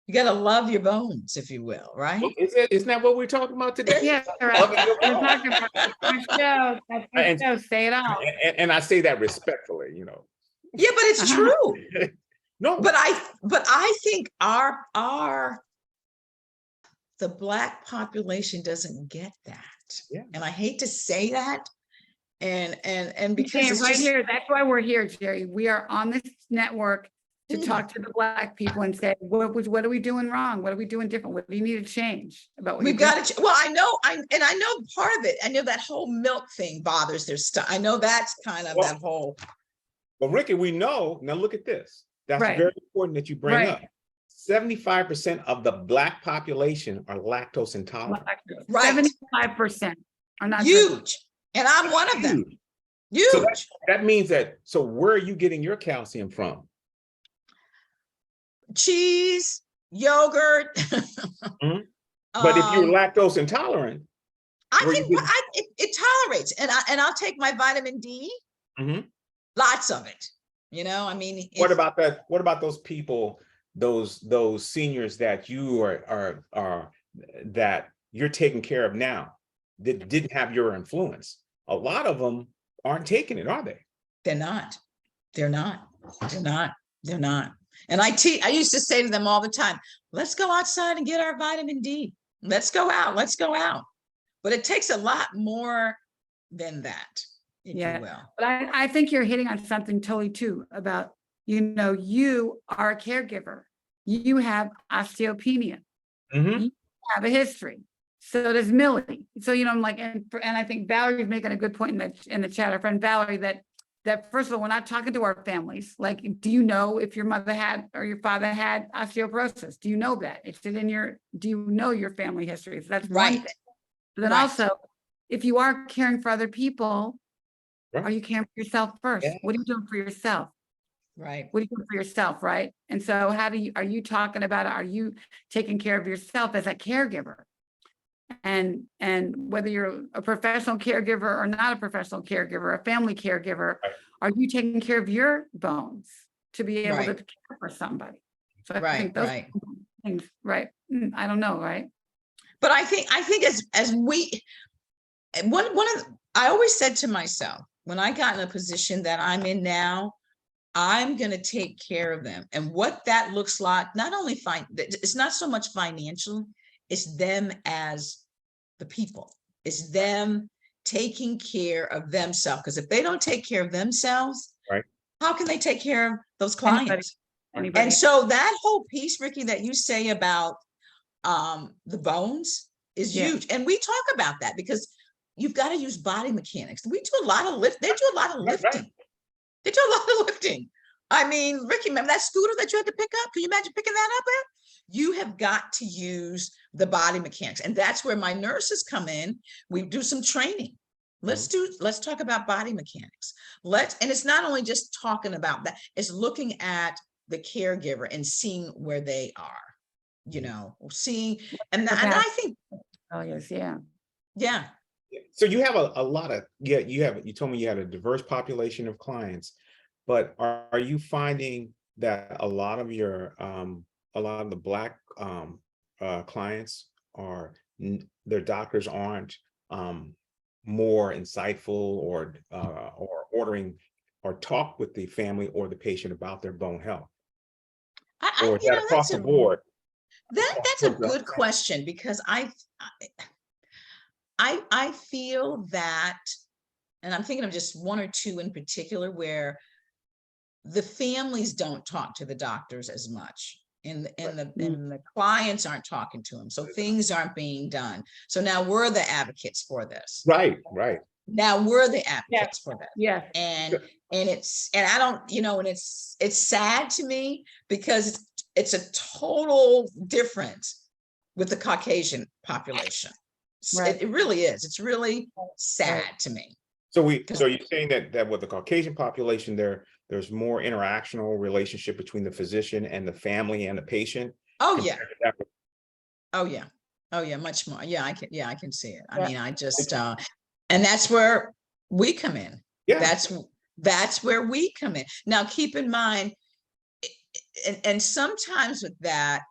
C: You got to love your bones, if you will, right?
B: Well, isn't that what we're talking about today?
A: Yeah, right. We're talking about our show. That's our show. Say it out.
B: And I say that respectfully, you know.
C: Yeah, but it's true.
B: No,
C: But I think the Black population doesn't get that.
B: Yeah.
C: And I hate to say that. And because
A: Okay,
C: it's
A: right
C: just,
A: here, that's why we're here, Jerry. We are on this network to talk to the Black people and say, what are we doing wrong? What are we doing different? What do you need to change about what
C: we've
A: you're
C: got to, well, I know part of it. I know that whole milk thing bothers their stuff. I know that's kind of that whole.
B: Well, Ricky, we know, now look at this. That's
A: Right.
B: very important that you bring
A: Right.
B: up. 75% of the Black population are lactose intolerant.
C: Right.
A: 75% are not
C: Huge. And I'm one of them. Huge.
B: So that means that, so where are you getting your calcium from?
C: Cheese, yogurt.
B: But if you're lactose intolerant,
C: it tolerates, and I'll take my vitamin D, lots of it. You know, I mean,
B: what about that? What about those people, those seniors that you are that you're taking care of now that didn't have your influence. A lot of them aren't taking it, are they?
C: They're not. They're not. They're not. They're not. And I used to say to them all the time, let's go outside and get our vitamin D. Let's go out. Let's go out. But it takes a lot more than that, if you will.
A: But I think you're hitting on something totally too about, you are a caregiver. You have osteopenia.
B: Mhm.
A: You have a history. So does Millie. So, I'm like, and I think Valerie's making a good point in the chat, our friend Valerie, that first of all, we're not talking to our families. Like, do you know if your mother had or your father had osteoporosis? Do you know that? Do you know your family history? So that's one
C: Right.
A: thing. But then
C: Right.
A: also, if you are caring for other people,
B: Right.
A: are you caring for yourself first?
B: Yeah.
A: What are you doing for yourself?
C: Right.
A: What are you doing for yourself, right? And so are you talking about, are you taking care of yourself as a caregiver? And whether you're a professional caregiver or not a professional caregiver, a family caregiver,
B: Right.
A: are you taking care of your bones to be able to
C: Right.
A: care for somebody? So I
C: Right.
A: think those
C: Right.
A: things, right? I don't know, right?
C: But I think as we, I always said to myself, when I got in a position that I'm in now, I'm going to take care of them. And what that looks like, not only it's not so much financial, it's them as the people. It's them taking care of themselves. Because if they don't take care of themselves,
B: Right.
C: how can they take care of those clients?
A: Anybody.
C: And so that whole piece, Ricky, that you say about the bones is huge. And we talk about that because you've got to use body mechanics. We do a lot of lift. They do a lot of lifting.
B: Right.
C: They do a lot of lifting. I mean, Ricky, remember that scooter that you had to pick up? Can you imagine picking that up? You have got to use the body mechanics. And that's where my nurses come in. We do some training. Let's talk about body mechanics. And it's not only just talking about that, it's looking at the caregiver and seeing where they are, seeing, and I think,
A: Oh, yes, yeah.
C: yeah.
B: So you have a lot of, you told me you had a diverse population of clients, but are you finding that a lot of the Black clients their doctors aren't more insightful or ordering or talk with the family or the patient about their bone health? Or is that across the board?
C: That's a good question, because I feel that, and I'm thinking of just one or two in particular, where the families don't talk to the doctors as much, and the clients aren't talking to them, so things aren't being done. So now we're the advocates for this.
B: Right.
C: Now we're the advocates for this.
A: Yeah.
C: And I don't, and it's sad to me, because it's a total difference with the Caucasian population.
A: Right.
C: It really is. It's really sad to me.
B: So you're saying that with the Caucasian population, there's more interactional relationship between the physician and the family and the patient?
C: Oh yeah. Oh yeah. Oh yeah, much more. Yeah, I can see it. I mean, I just and that's where we come in.
B: Yeah.
C: That's where we come in. Now keep in mind, and sometimes with that,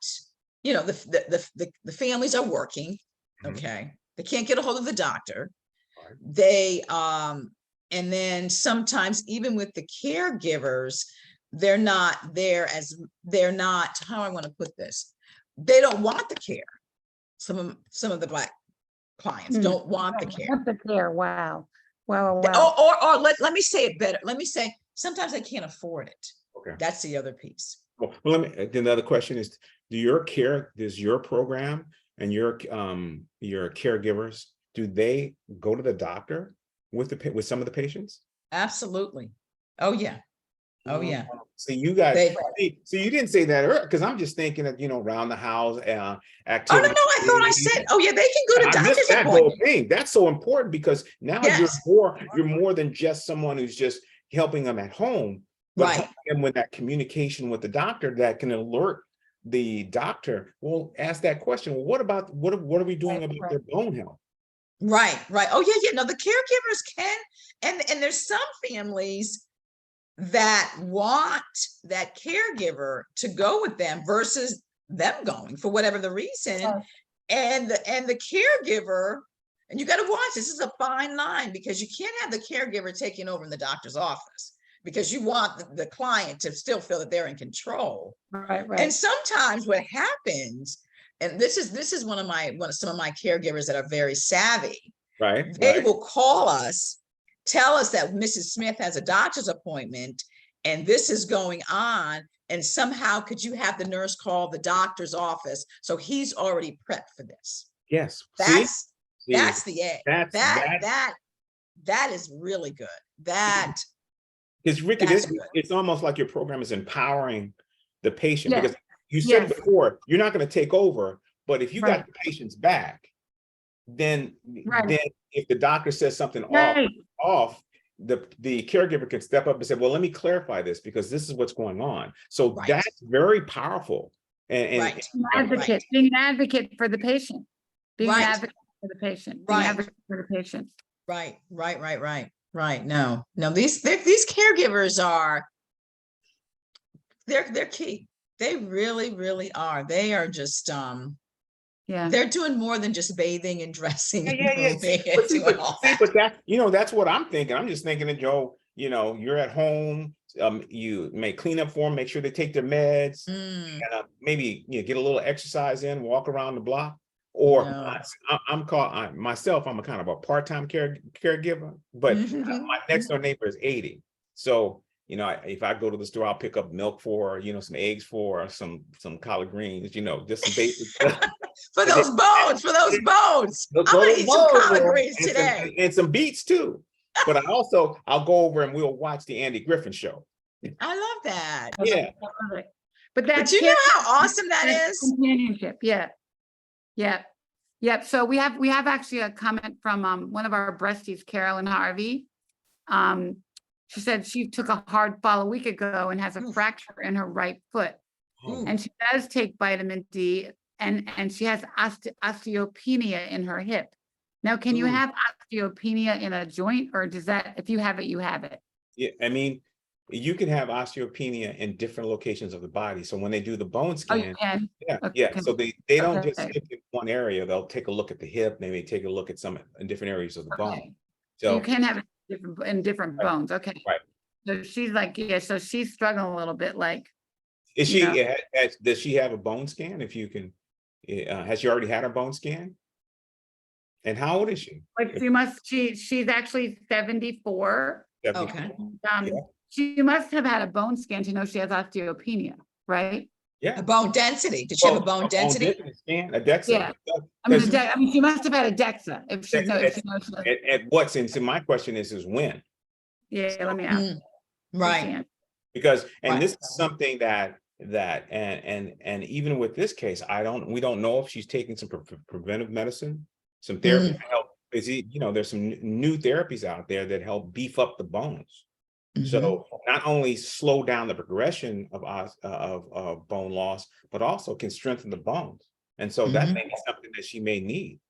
C: the families are working. Okay. They can't get a hold of the doctor.
B: Right.
C: They and then sometimes even with the caregivers, they're not, how I want to put this, they don't want the care. Some of the Black clients don't want the care.
A: Want the care. Wow. Or
C: let me say it better. Let me say, sometimes they can't afford it.
B: Okay.
C: That's the other piece.
B: Well, the other question is, does your program and your caregivers, do they go to the doctor with some of the patients?
C: Absolutely. Oh yeah. Oh yeah.
B: So you guys, so you didn't say that earlier, because I'm just thinking of, around the house activity.
C: Oh no, I thought I said, oh yeah, they can go to doctor's
B: that whole
C: appointments.
B: thing. That's so important, because now you're more than just someone who's just helping them at home, but helping them with that communication with the doctor that can alert the doctor. Well, ask that question. Well, what are we doing about their bone health?
C: Right. Oh yeah. No, the caregivers can, and there's some families that want that caregiver to go with them versus them going for whatever the reason. and the caregiver, and you got to watch, this is a fine line, because you can't have the caregiver taking over in the doctor's office, because you want the client to still feel that they're in control.
A: Right,
C: And sometimes what happens, and this is some of my caregivers that are very savvy.
B: Right.
C: They will call us, tell us that Mrs. Smith has a doctor's appointment and this is going on. And somehow could you have the nurse call the doctor's office? So he's already prepped for this.
B: Yes.
C: That's
B: See?
C: the A.
B: That
C: That is really good. That
B: Because Ricky,
C: that's good.
B: it's almost like your program is empowering the patient,
A: Yeah.
B: because you said
A: Yes.
B: before, you're not going to take over, but if you
A: Right.
B: got the patient's back, then
A: Right.
B: then if the doctor says something
A: Right.
B: off, the caregiver can step up and say, well, let me clarify this because this is what's going on. So
C: Right.
B: that's very powerful. And
C: Right.
A: Advocate, being an advocate for the patient, being an
C: Right.
A: advocate for the patient, being an
C: Right.
A: advocate for the patient.
C: Right. No, these caregivers are, they're key. They really are. They are just
A: Yeah.
C: they're doing more than just bathing and dressing and
B: yeah.
C: moving
B: See,
C: and
B: but, see,
C: doing
B: but,
C: all
B: see,
C: that.
B: but that, that's what I'm thinking. I'm just thinking that, Joe, you're at home, you may clean up for them, make sure they take their meds,
C: Mm,
B: and maybe get a little exercise in, walk around the block. Or
C: no.
B: I'm a kind of a part-time caregiver, but my next door neighbor is 80. So, if I go to the store, I'll pick up milk for her, some eggs for her, some collard greens, just some basic stuff.
C: For those bones. I'm gonna eat some collard greens today.
B: And some beets too. But I'll go over and we'll watch the Andy Griffin show.
C: I love that.
B: Yeah.
A: But
C: But
A: that's
C: you know how awesome that is?
A: companionship. Yeah. So we have actually a comment from one of our breasties, Carolyn Harvey. She said she took a hard fall a week ago and has a fracture in her right foot.
B: Oh.
A: And she does take vitamin D, and she has osteopenia in her hip. Now, can you have osteopenia in a joint, or does that, if you have it, you have it?
B: Yeah, I mean, you can have osteopenia in different locations of the body. So when they do the bone
A: Oh, you
B: scan,
A: can?
B: yeah.
A: Okay.
B: So they don't just
A: Okay.
B: hit in one area. They'll take a look at the hip. They may take a look at some in different areas of the bone.
A: Okay. So you
B: So
A: can have it in different
B: Right.
A: bones. Okay.
B: Right.
A: So she's like, so she's struggling a little bit, like,
B: is
A: you
B: she?
A: know.
B: Does she have a bone scan? If you can, has she already had a bone scan? And how old is she?
A: like she's actually 74.
C: Okay.
A: Yeah. She must have had a bone scan to know she has osteopenia, right?
B: Yeah.
C: A bone density. Did she have a bone density?
B: Scan, a DEXA.
A: Yeah. I mean, she must have had a DEXA if she knows.
B: At what sense? And my question is when?
A: Yeah, let me ask.
C: Right.
B: Because, and
C: Right.
B: this is something that and even with this case, we don't know if she's taking some preventive medicine, some therapy to help. There's some new therapies out there that help beef up the bones. So not only slow down the progression of bone loss, but also can strengthen the bones. And so that may be something that she may need.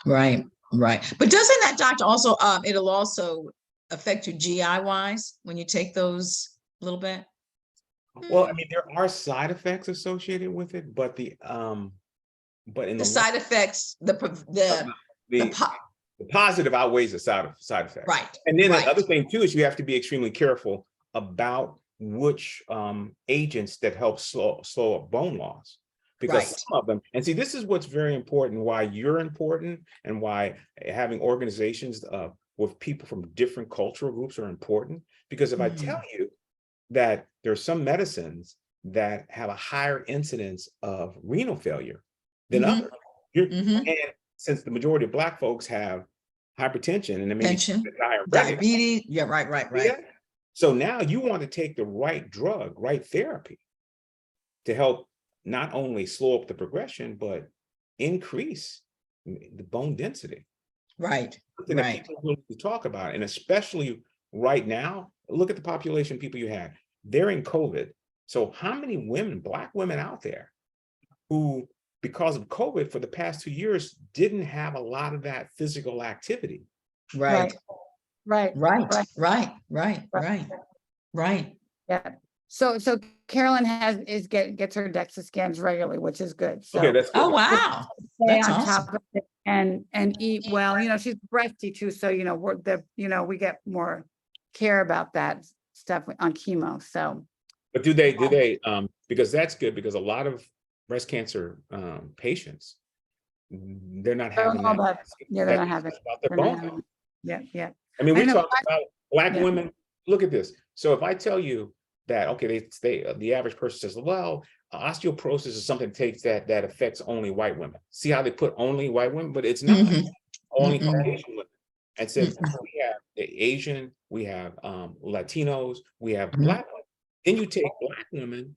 C: Right. But doesn't that, doctor, also it'll also affect you GI wise when you take those a little bit?
B: Well, I mean, there are side effects associated with it, but in
C: The side effects,
B: the positive outweighs the side effect.
C: Right.
B: And then
C: right.
B: the other thing too is you have to be extremely careful about which agents that help slow up bone loss, because some of them, and see, this is what's very important, why you're important, and why having organizations with people from different cultural groups are important. Because if I tell you that there's some medicines that have a higher incidence of renal failure than others, and since the majority of Black folks have hypertension and
C: diabetes, yeah, right.
B: Yeah. So now you want to take the right drug, right therapy to help not only slow up the progression, but increase the bone density.
C: Right.
B: Something that people need to talk about, and especially right now, look at the population people you have. They're in COVID. So how many women, Black women out there who, because of COVID for the past 2 years, didn't have a lot of that physical activity?
C: Right.
A: Yeah.
C: Yeah.
A: So Carolyn gets her DEXA scans regularly, which is good. So
B: Okay, that's
C: Oh,
B: good.
C: wow.
A: stay
C: That's
A: on
C: awesome.
A: top of it and eat well. You know, she's breasty too, so you know we get more care about that stuff on chemo. So
B: But do they because that's good, because a lot of breast cancer patients, they're not
A: I don't
B: having
A: know
B: that.
A: about, yeah, they're not having.
B: About their
A: they're not
B: bone
A: having-
B: health.
A: Yeah, yeah.
B: I mean,
A: I
B: we
A: know.
B: talk about Black
A: Yeah.
B: women. Look at this. So if I tell you that, okay, the average person says, well, osteoporosis is something that takes that affects only white women. See how they put only white women, but it's not
C: Mhm.
B: only
C: Mm-mm.
B: Caucasian women. And says we have the Asian, we have Latinos, we have
C: Mhm.
B: Black women. Then you take Black women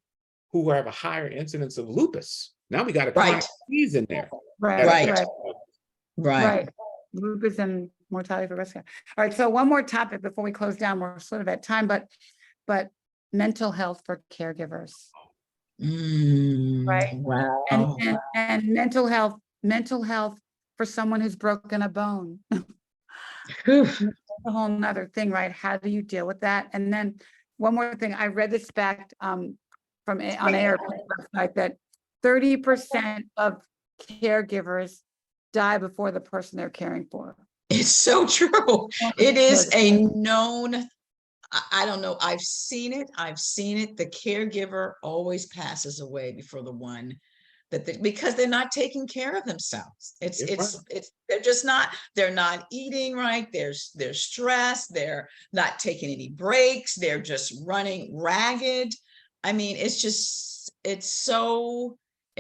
B: who have a higher incidence of lupus. Now we got a
C: Right.
B: disease in there.
A: Right,
B: that
C: Right.
B: affects
C: Right.
A: right. Lupus and mortality for breast cancer. All right, so one more topic before we close down. We're sort of at time, but mental health for caregivers, right? And
C: Wow.
A: and mental health for someone who's broken a bone.
C: Whew.
A: A whole nother thing, right? How do you deal with that? And then one more thing, I read this fact on AARP's website that 30% of caregivers die before the person they're caring for.
C: It's so true. It is a known, I don't know, I've seen it. The caregiver always passes away before the one because they're not taking care of themselves. They're just not, they're not eating right. They're stressed. They're not taking any breaks. They're just running ragged. I mean, it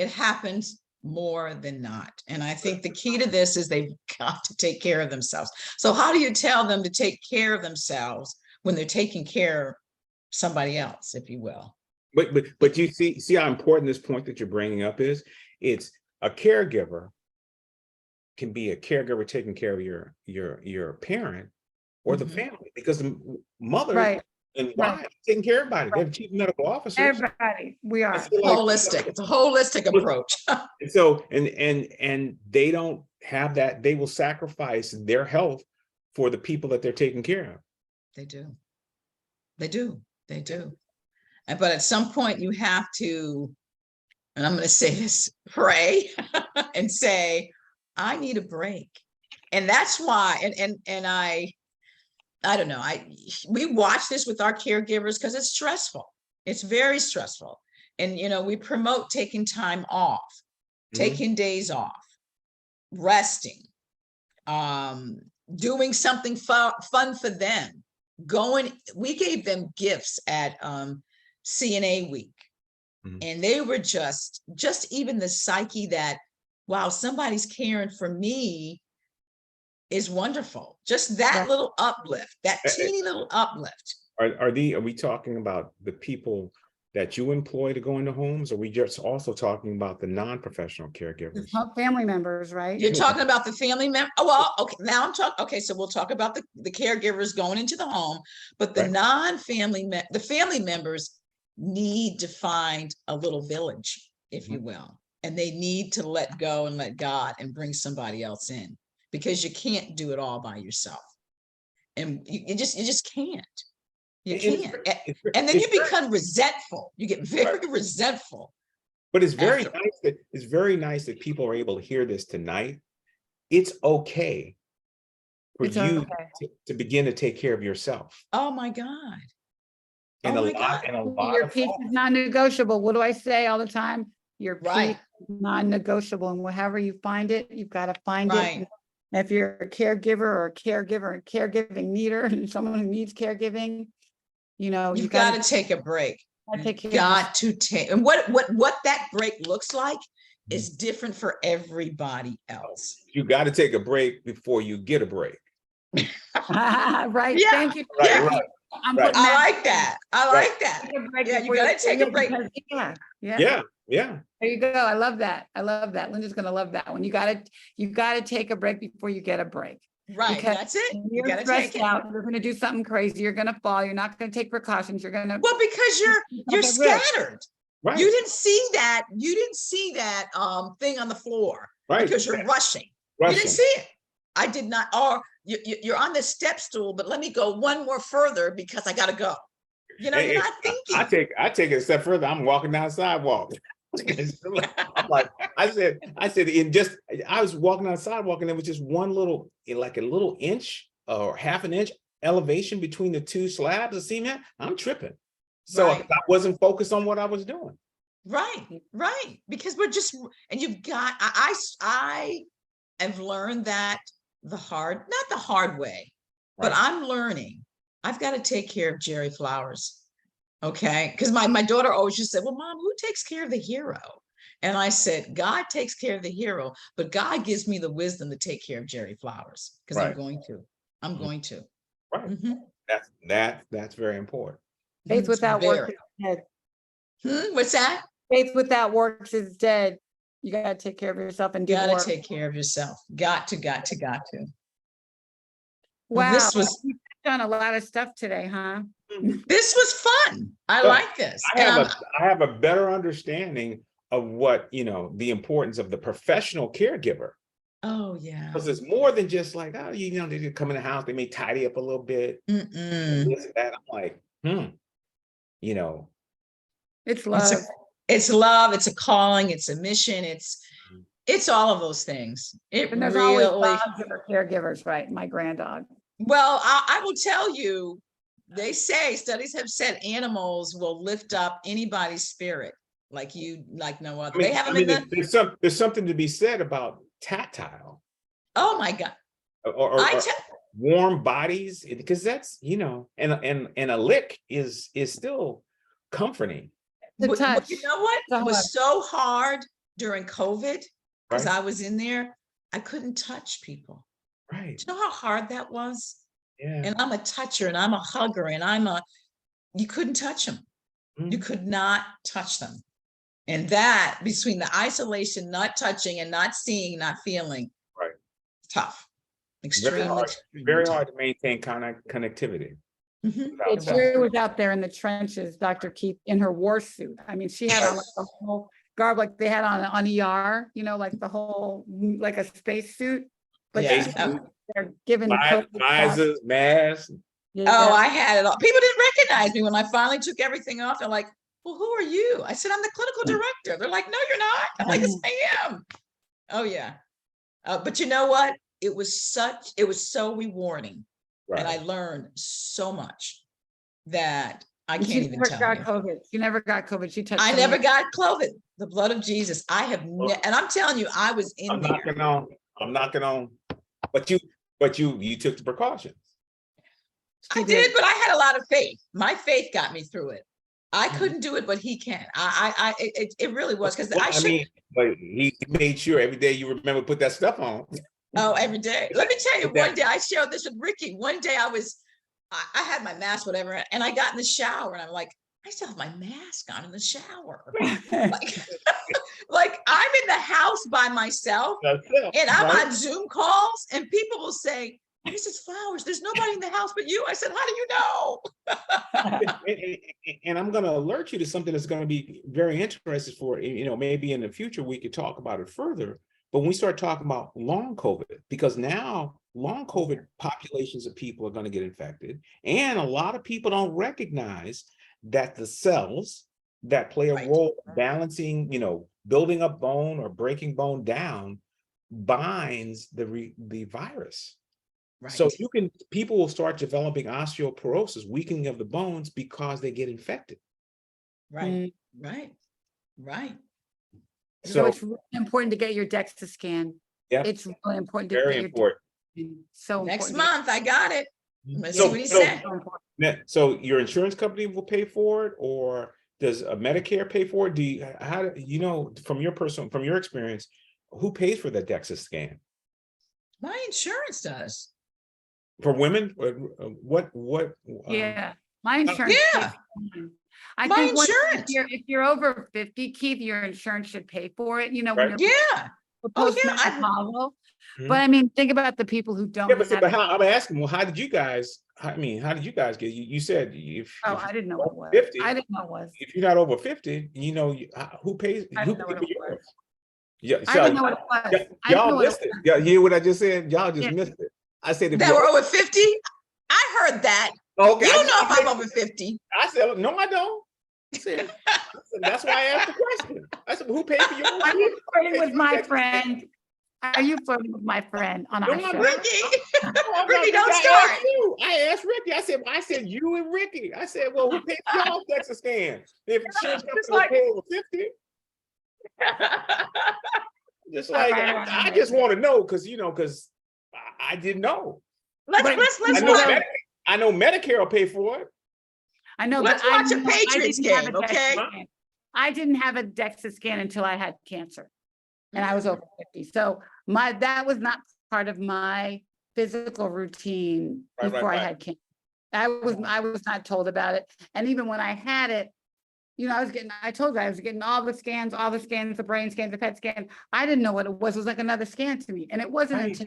C: happens more than not. And I think the key to this is they've got to take care of themselves. So how do you tell them to take care of themselves when they're taking care of somebody else, if you will?
B: But you see how important this point that you're bringing up is. It's a caregiver can be a caregiver taking care of your parent or the family, because the mother
A: Right.
B: and wife taking care of everybody. They're chief medical officers.
A: Everybody, we are.
C: Holistic. It's a holistic approach.
B: And so and they don't have that. They will sacrifice their health for the people that they're taking care of.
C: They do. They do. They do. But at some point you have to, and I'm going to say this, pray and say, I need a break. And that's why, and I don't know, we watch this with our caregivers because it's stressful. It's very stressful. And, you know, we promote taking time off, taking days off, resting, doing something fun for them. We gave them gifts at CNA week. And they were just even the psyche that, wow, somebody's caring for me is wonderful. Just that little uplift, that teeny little uplift.
B: Are we talking about the people that you employ to go into homes, or are we just also talking about the non-professional caregivers?
A: Family members, right?
C: You're talking about the family member. Oh, well, okay. Now I'm talking. Okay, so we'll talk about the caregivers going into the home, but the non-family, the family members need to find a little village, if you will, and they need to let go and let God and bring somebody else in, because you can't do it all by yourself, and you just can't. You can't. And then you become resentful. You get very resentful.
B: But it's very nice that people are able to hear this tonight. It's okay for you to begin to take care of yourself.
C: Oh my God.
B: And a lot
A: Your
B: of
A: peace is non-negotiable. What do I say all the time? Your peace is non-negotiable, and wherever you find it, you've got to find it. And if you're a caregiver or a caregiving needer, and someone who needs caregiving, you know,
C: you've got to take a break. Got to take, and what that break looks like is different for everybody else.
B: You got to take a break before you get a break.
A: Right.
C: Yeah.
A: Thank you.
B: Right.
C: I like that. I like that. Yeah, you got to take a break.
A: Yeah.
B: There
A: you go. I love that. Linda's gonna love that one. You gotta take a break before you get a break.
C: Right.
A: Because
C: that's it.
A: You're stressed out. You're gonna do something crazy. You're gonna fall. You're not gonna take precautions. You're gonna
C: because you're scattered.
B: Right.
C: You didn't see that. Thing on the floor because you're rushing. You didn't see it. I did not. Or you're on the step stool, but let me go one more further because I gotta go. You know, you're not thinking.
B: I take it a step further. I'm walking down the sidewalk. I'm like, I said, I was walking down the sidewalk and there was just one little, like a little inch or half an inch elevation between the two slabs of cement. I'm tripping. So
C: Right.
B: I wasn't focused on what I was doing.
C: Right, right. Because we're just, and you've got, I have learned that not the hard way, but
B: Right.
C: I'm learning. I've got to take care of Jerry Flowers. Okay. Because my daughter always just said, well, Mom, who takes care of the hero? And I said, God takes care of the hero, but God gives me the wisdom to take care of Jerry Flowers because I'm
B: Right.
C: going to. I'm
B: Mhm.
C: going to.
B: Right.
C: Mhm.
B: That's very important.
A: Faith
C: It's
A: without works
C: very-
A: is dead.
C: What's that?
A: Faith without works is dead. You gotta take care of yourself and do the
C: Gotta
A: work.
C: take care of yourself. Got to.
A: Wow,
C: This was
A: we've done a lot of stuff today, huh?
C: this was fun. I
B: But
C: like this.
B: I
C: And
B: have a better understanding of what, the importance of the professional caregiver.
C: oh yeah.
B: Because it's more than just like, oh, they just come in the house, they may tidy up a little bit, and
C: Mm-mm.
B: this and that. I'm like, you know,
A: It's love.
C: It's love, it's a calling, it's a mission, it's all of those things. It
A: And there's always
C: really,
A: dogs that are caregivers, right? My granddog.
C: well, I will tell you, they say, studies have said animals will lift up anybody's spirit like no other. They have them in the,
B: there's something to be said about tactile
C: oh my God.
B: or warm bodies, because that's, and a lick is still comforting.
A: The touch.
C: You know what?
A: The
C: It was
A: hug.
C: so hard during COVID because
B: Right.
C: I was in there. I couldn't touch people.
B: Right.
C: Do you know how hard that was?
B: Yeah.
C: And I'm a toucher and I'm a hugger and you couldn't touch them. You
B: Mhm.
C: could not touch them. And that between the isolation, not touching and not seeing, not feeling.
B: Right.
C: Tough.
B: Very
C: Extremely,
B: hard,
C: extremely
B: very
C: tough.
B: hard to maintain connectivity.
C: Mhm.
B: without
A: Yeah,
B: that.
A: Jerry was out there in the trenches, Dr. Keith, in her war suit. I mean, she had on like the whole garb like they had on ER, like the whole, like a space suit. But
C: Yeah.
A: she was there giving COVID shots.
B: Visors, masks.
C: Oh,
A: Yeah.
C: I had it all. People didn't recognize me when I finally took everything off. They're like, well, who are you? I said, I'm the clinical director. They're like, no, you're not. I'm like, yes, I am. Oh, yeah. But you know what? It was so rewarding.
B: Right.
C: And I learned so much that I
A: And
C: can't
A: she
C: even
A: never
C: tell
A: got
C: you.
A: COVID. She never got COVID. She touched.
C: I
A: someone.
C: never got COVID. The blood of Jesus. I have, and I'm telling you, I was in
B: I'm
C: there.
B: knocking on, but you took the precautions.
C: I did, but I had a lot of faith. My faith got me through it. I
B: Mhm.
C: couldn't do it, but he can. It really was because
B: Well,
C: I should.
B: but he made sure every day you remember put that stuff on.
C: Oh, every day. Let me tell you,
B: Is that-
C: one day I shared this with Ricky. One day I had my mask, whatever, and I got in the shower and I'm like, I still have my mask on in the shower. Like, like I'm in the house by myself
B: That's it,
C: and I'm
B: right?
C: on Zoom calls and people will say, Mrs. Flowers, there's nobody in the house but you. I said, how do you know?
B: And I'm going to alert you to something that's going to be very interesting for, maybe in the future we could talk about it further. But when we start talking about long COVID, because now long COVID populations of people are going to get infected, and a lot of people don't recognize that the cells that play a
C: Right.
B: role balancing, building up bone or breaking bone down binds the virus.
C: Right.
B: So people will start developing osteoporosis, weakening of the bones because they get infected.
C: Right. Right. Right.
A: So
B: So
A: it's really important to get your DEXA scan.
B: yeah,
A: It's really important to
B: very
A: get your
B: important.
A: DEXA scan. So
C: Next
A: important.
C: month, I got it. Let's
B: So-
C: see what he
B: so-
C: said.
A: So important.
B: So your insurance company will pay for it, or does a Medicare pay for it? From your experience, who pays for the DEXA scan?
C: My insurance does.
B: For women? What?
A: Yeah, my insurance.
C: Yeah.
A: pays for mine. I
C: My
A: think
C: insurance.
A: if you're over 50, Keith, your insurance should pay for it. When
B: Right.
A: you're
C: Yeah. Oh, yeah,
A: postmenopausal.
B: Mhm.
A: But I mean, think about the people who don't
B: Yeah, but
A: have it.
B: I'm asking, well, how did you guys get? You said
A: I didn't know what it was.
B: 50,
A: I didn't know what it was.
B: if you're not over 50, who pays?
A: I
B: Who
A: didn't know
B: pays
A: what
B: for
A: it was.
B: yours? Yeah,
A: I didn't know what it was. I didn't know
B: y'all
A: what it
B: missed it. Yeah, you hear what I just said? Y'all just
A: Yeah.
B: missed it. I said if
C: That
B: you're
C: were over 50? I heard that.
B: Okay.
C: You
B: I
C: don't
B: just
C: know if I'm over 50.
B: I said, no, I don't. I said, that's why I asked the question. I said, who paid for your
A: Are you flirting with my
B: Ricky,
A: friend? Are you flirting with my friend on our
B: No, I'm
A: show?
B: not.
C: Ricky,
B: I'm not,
C: Ricky, don't
B: I
C: start.
B: asked you. I asked Ricky. I said you and Ricky. I said, well, who paid for y'all DEXA scan? If insurance company
C: It's like-
B: will pay over 50, just like
A: All right.
B: I just want to know because because I didn't know.
C: Let's
B: I know,
C: watch.
B: I know Medicare will pay for it.
A: I know,
C: Let's
A: but I
C: watch a
A: know- I
C: Patriots
A: didn't have
C: game,
A: a DEXA
C: okay?
A: scan. I didn't have a DEXA scan until I had cancer, and I was over 50. So that was not part of my physical routine
B: Right,
A: before I
B: right.
A: had cancer. I was not told about it, and even when I had it, I told you I was getting all the scans, the brain scans, the PET scan. I didn't know what it was. It was like another scan to me, and it wasn't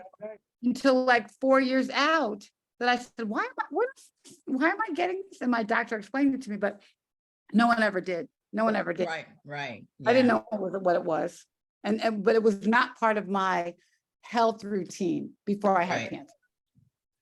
A: until like 4 years out that I said, why am I getting this? And my doctor explained it to me, but no one ever did. No one ever did.
C: Right.
A: I didn't know what it was. But it was not part of my health routine before I had
C: Right.
A: cancer.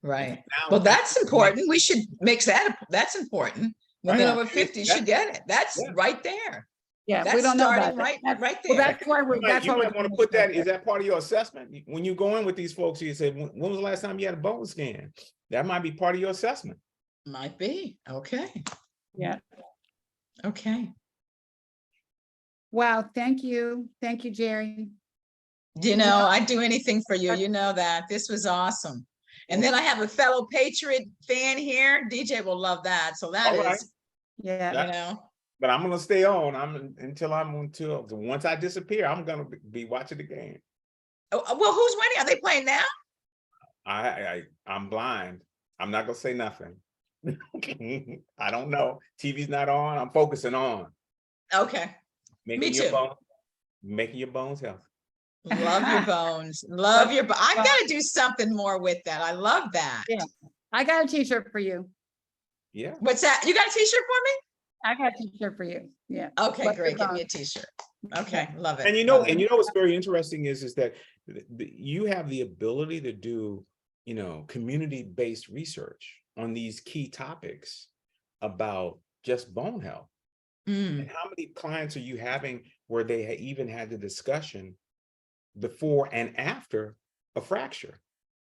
C: Right. Well, that's important. We should make that's important. Women
A: Right.
C: over 50 should get it. That's
B: Yeah.
C: right there.
A: Yeah, we
C: That's
A: don't know
C: starting
A: about that.
C: right
A: Well,
C: there.
A: that's why we're, that's
B: You
A: why
B: might
A: we're
B: want to
A: doing
B: put
A: this
B: that.
A: right
B: Is that part of your assessment when you go in with these folks? You say, when was the last time you had a bone scan? That might be part of your assessment.
C: Might be. Okay.
A: Yeah.
C: Okay.
A: Wow. Thank you. Thank you, Jerry.
C: I'd do anything for you. You know that. This was awesome. And then I have a fellow Patriot fan here. DJ will love that. So that
B: All right.
C: is,
A: Yeah.
B: But I'm gonna stay on. Until once I disappear, I'm gonna be watching the game.
C: Oh, well, who's winning? Are they playing now?
B: I'm blind. I'm not gonna say nothing. I don't know. TV's not on. I'm focusing on
C: Okay.
B: making
C: Me
B: your
C: too.
B: bones healthy.
C: Love your bones. Love your bones. I've got to do something more with that. I love that.
A: Yeah. I got a t-shirt for you.
B: Yeah.
C: What's that? You got a t-shirt for me?
A: I got a t-shirt for you. Yeah.
C: Okay,
A: Love
C: great.
A: your
C: Give me a
A: bones.
C: t-shirt. Okay, love it.
B: And
C: love it.
B: what's very interesting is that you have the ability to do community-based research on these key topics about just bone health.
C: Mm,
B: And how many clients are you having where they even had the discussion before and after a fracture?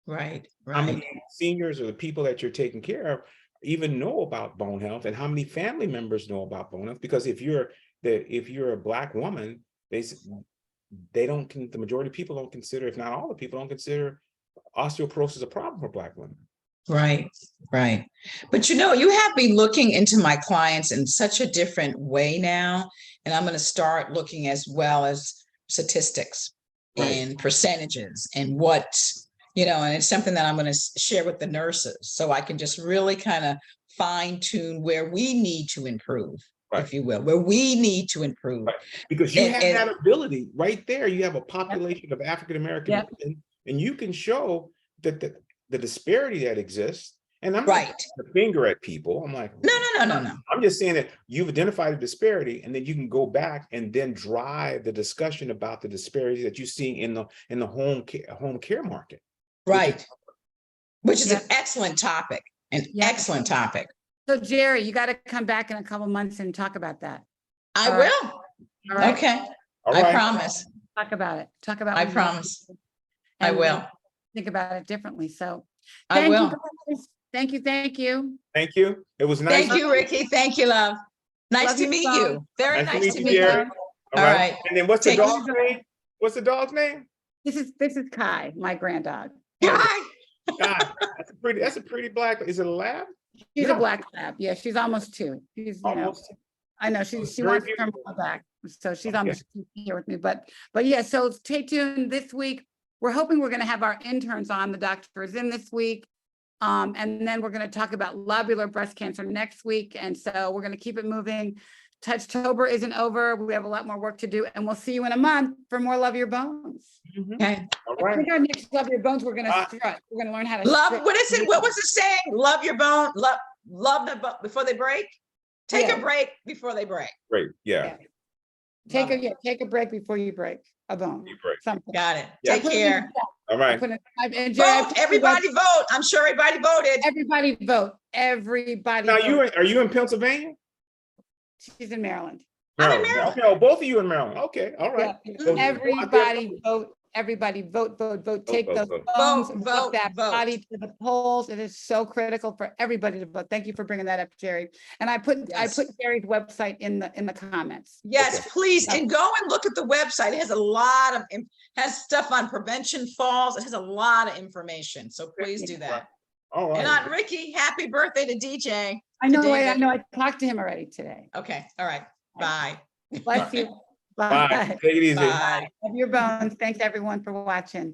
C: right,
B: How many
C: right.
B: seniors or the people that you're taking care of even know about bone health, and how many family members know about bone health? Because if you're a Black woman, the majority of people don't consider, if not all the people don't consider osteoporosis a problem for Black women.
C: Right, right. But you have me looking into my clients in such a different way now. And I'm going to start looking as well as statistics
B: Right.
C: and percentages and and it's something that I'm going to share with the nurses so I can just really kind of fine tune where we need to improve,
B: Right.
C: if you will, where we need to improve.
B: Right. Because you have
C: And-
B: that ability right there. You have a population of African-American
A: Yep.
B: women, and you can show that the disparity that exists. And I'm
C: Right.
B: not pointing the finger at people. I'm like,
C: No.
B: I'm just saying that you've identified a disparity, and then you can go back and then drive the discussion about the disparity that you see in the home care market.
C: Right. Which is
A: Yeah.
C: an excellent topic,
A: Yeah.
C: excellent topic.
A: So Jerry, you got to come back in a couple months and talk about that.
C: I
A: All right.
C: will.
A: All right.
C: Okay.
B: All
C: I
B: right.
C: promise.
A: Talk about it. Talk about
C: I
A: what you want
C: promise.
A: to do.
C: I
A: And
C: will.
A: think about it differently. So
C: I
A: thank you
C: will.
A: guys. Thank you. Thank you.
B: Thank you. It was nice.
C: Thank you, Ricky. Thank you, love. Nice
A: Love
C: to
A: you
C: meet
A: both.
C: you. Very nice to meet
B: Jerry.
C: you.
B: All
C: All
B: right.
C: right.
B: And then what's the
C: Take
B: dog's name? What's the dog's name?
A: This is Kai, my grand dog.
C: Bye.
B: God, that's a pretty black. Is it a lab?
A: She's
B: Yeah.
A: a black lab. Yeah, she's almost 2. She's,
B: Almost.
A: I know she
B: Very
A: wants to come
B: beautiful.
A: back. So she's
B: Okay.
A: almost here with me. But yeah, so stay tuned this week. We're hoping we're going to have our interns on. The doctor is in this week. And then we're going to talk about lobular breast cancer next week. And so we're going to keep it moving. Touchtober isn't over. We have a lot more work to do. And we'll see you in a month for more Love Your Bones.
C: Okay.
B: All
A: I
B: right.
A: think our next Love Your Bones, we're going to strut. We're going to learn how to
C: Love,
A: strut.
C: what is it? What was the saying? Love your bone. Love the bone before they break. Take
A: Yeah.
C: a break before they break.
B: Great. Yeah.
A: Yeah.
C: Love it.
A: Take a break before you break a bone.
B: You break.
A: Something.
C: Got it.
B: Yeah.
C: Take care.
B: All right.
A: And Jerry,
C: Vote. Everybody vote. I'm sure everybody voted.
A: everybody vote. everybody.
B: Now,
A: vote.
B: are you in Pennsylvania?
A: She's in Maryland.
C: I'm in
B: Maryland.
C: Maryland.
B: Okay, oh, both of you in Maryland. Okay, all right.
A: Yeah,
B: So go out there.
A: everybody vote, take
B: vote,
A: those
B: vote.
A: phones,
C: Vote,
A: walk
C: vote,
A: that
C: vote.
A: body to the polls. It is so critical for everybody to vote. Thank you for bringing that up, Jerry. And I put
C: Yes.
A: Jerry's website in the comments.
C: Yes,
B: Okay.
C: please,
A: Yeah.
C: and go and look at the website. It has a lot of, has stuff on prevention falls. It has a lot of information, so please do that.
B: All
C: And
B: right.
C: Aunt Ricky, happy birthday to DJ.
A: I know,
C: Today,
A: I know, I talked to him already today.
C: Okay, all right, bye.
A: Bless you.
B: Bye.
A: Bye.
B: Take it easy.
C: Bye.
A: Love your bones. Thanks everyone for watching.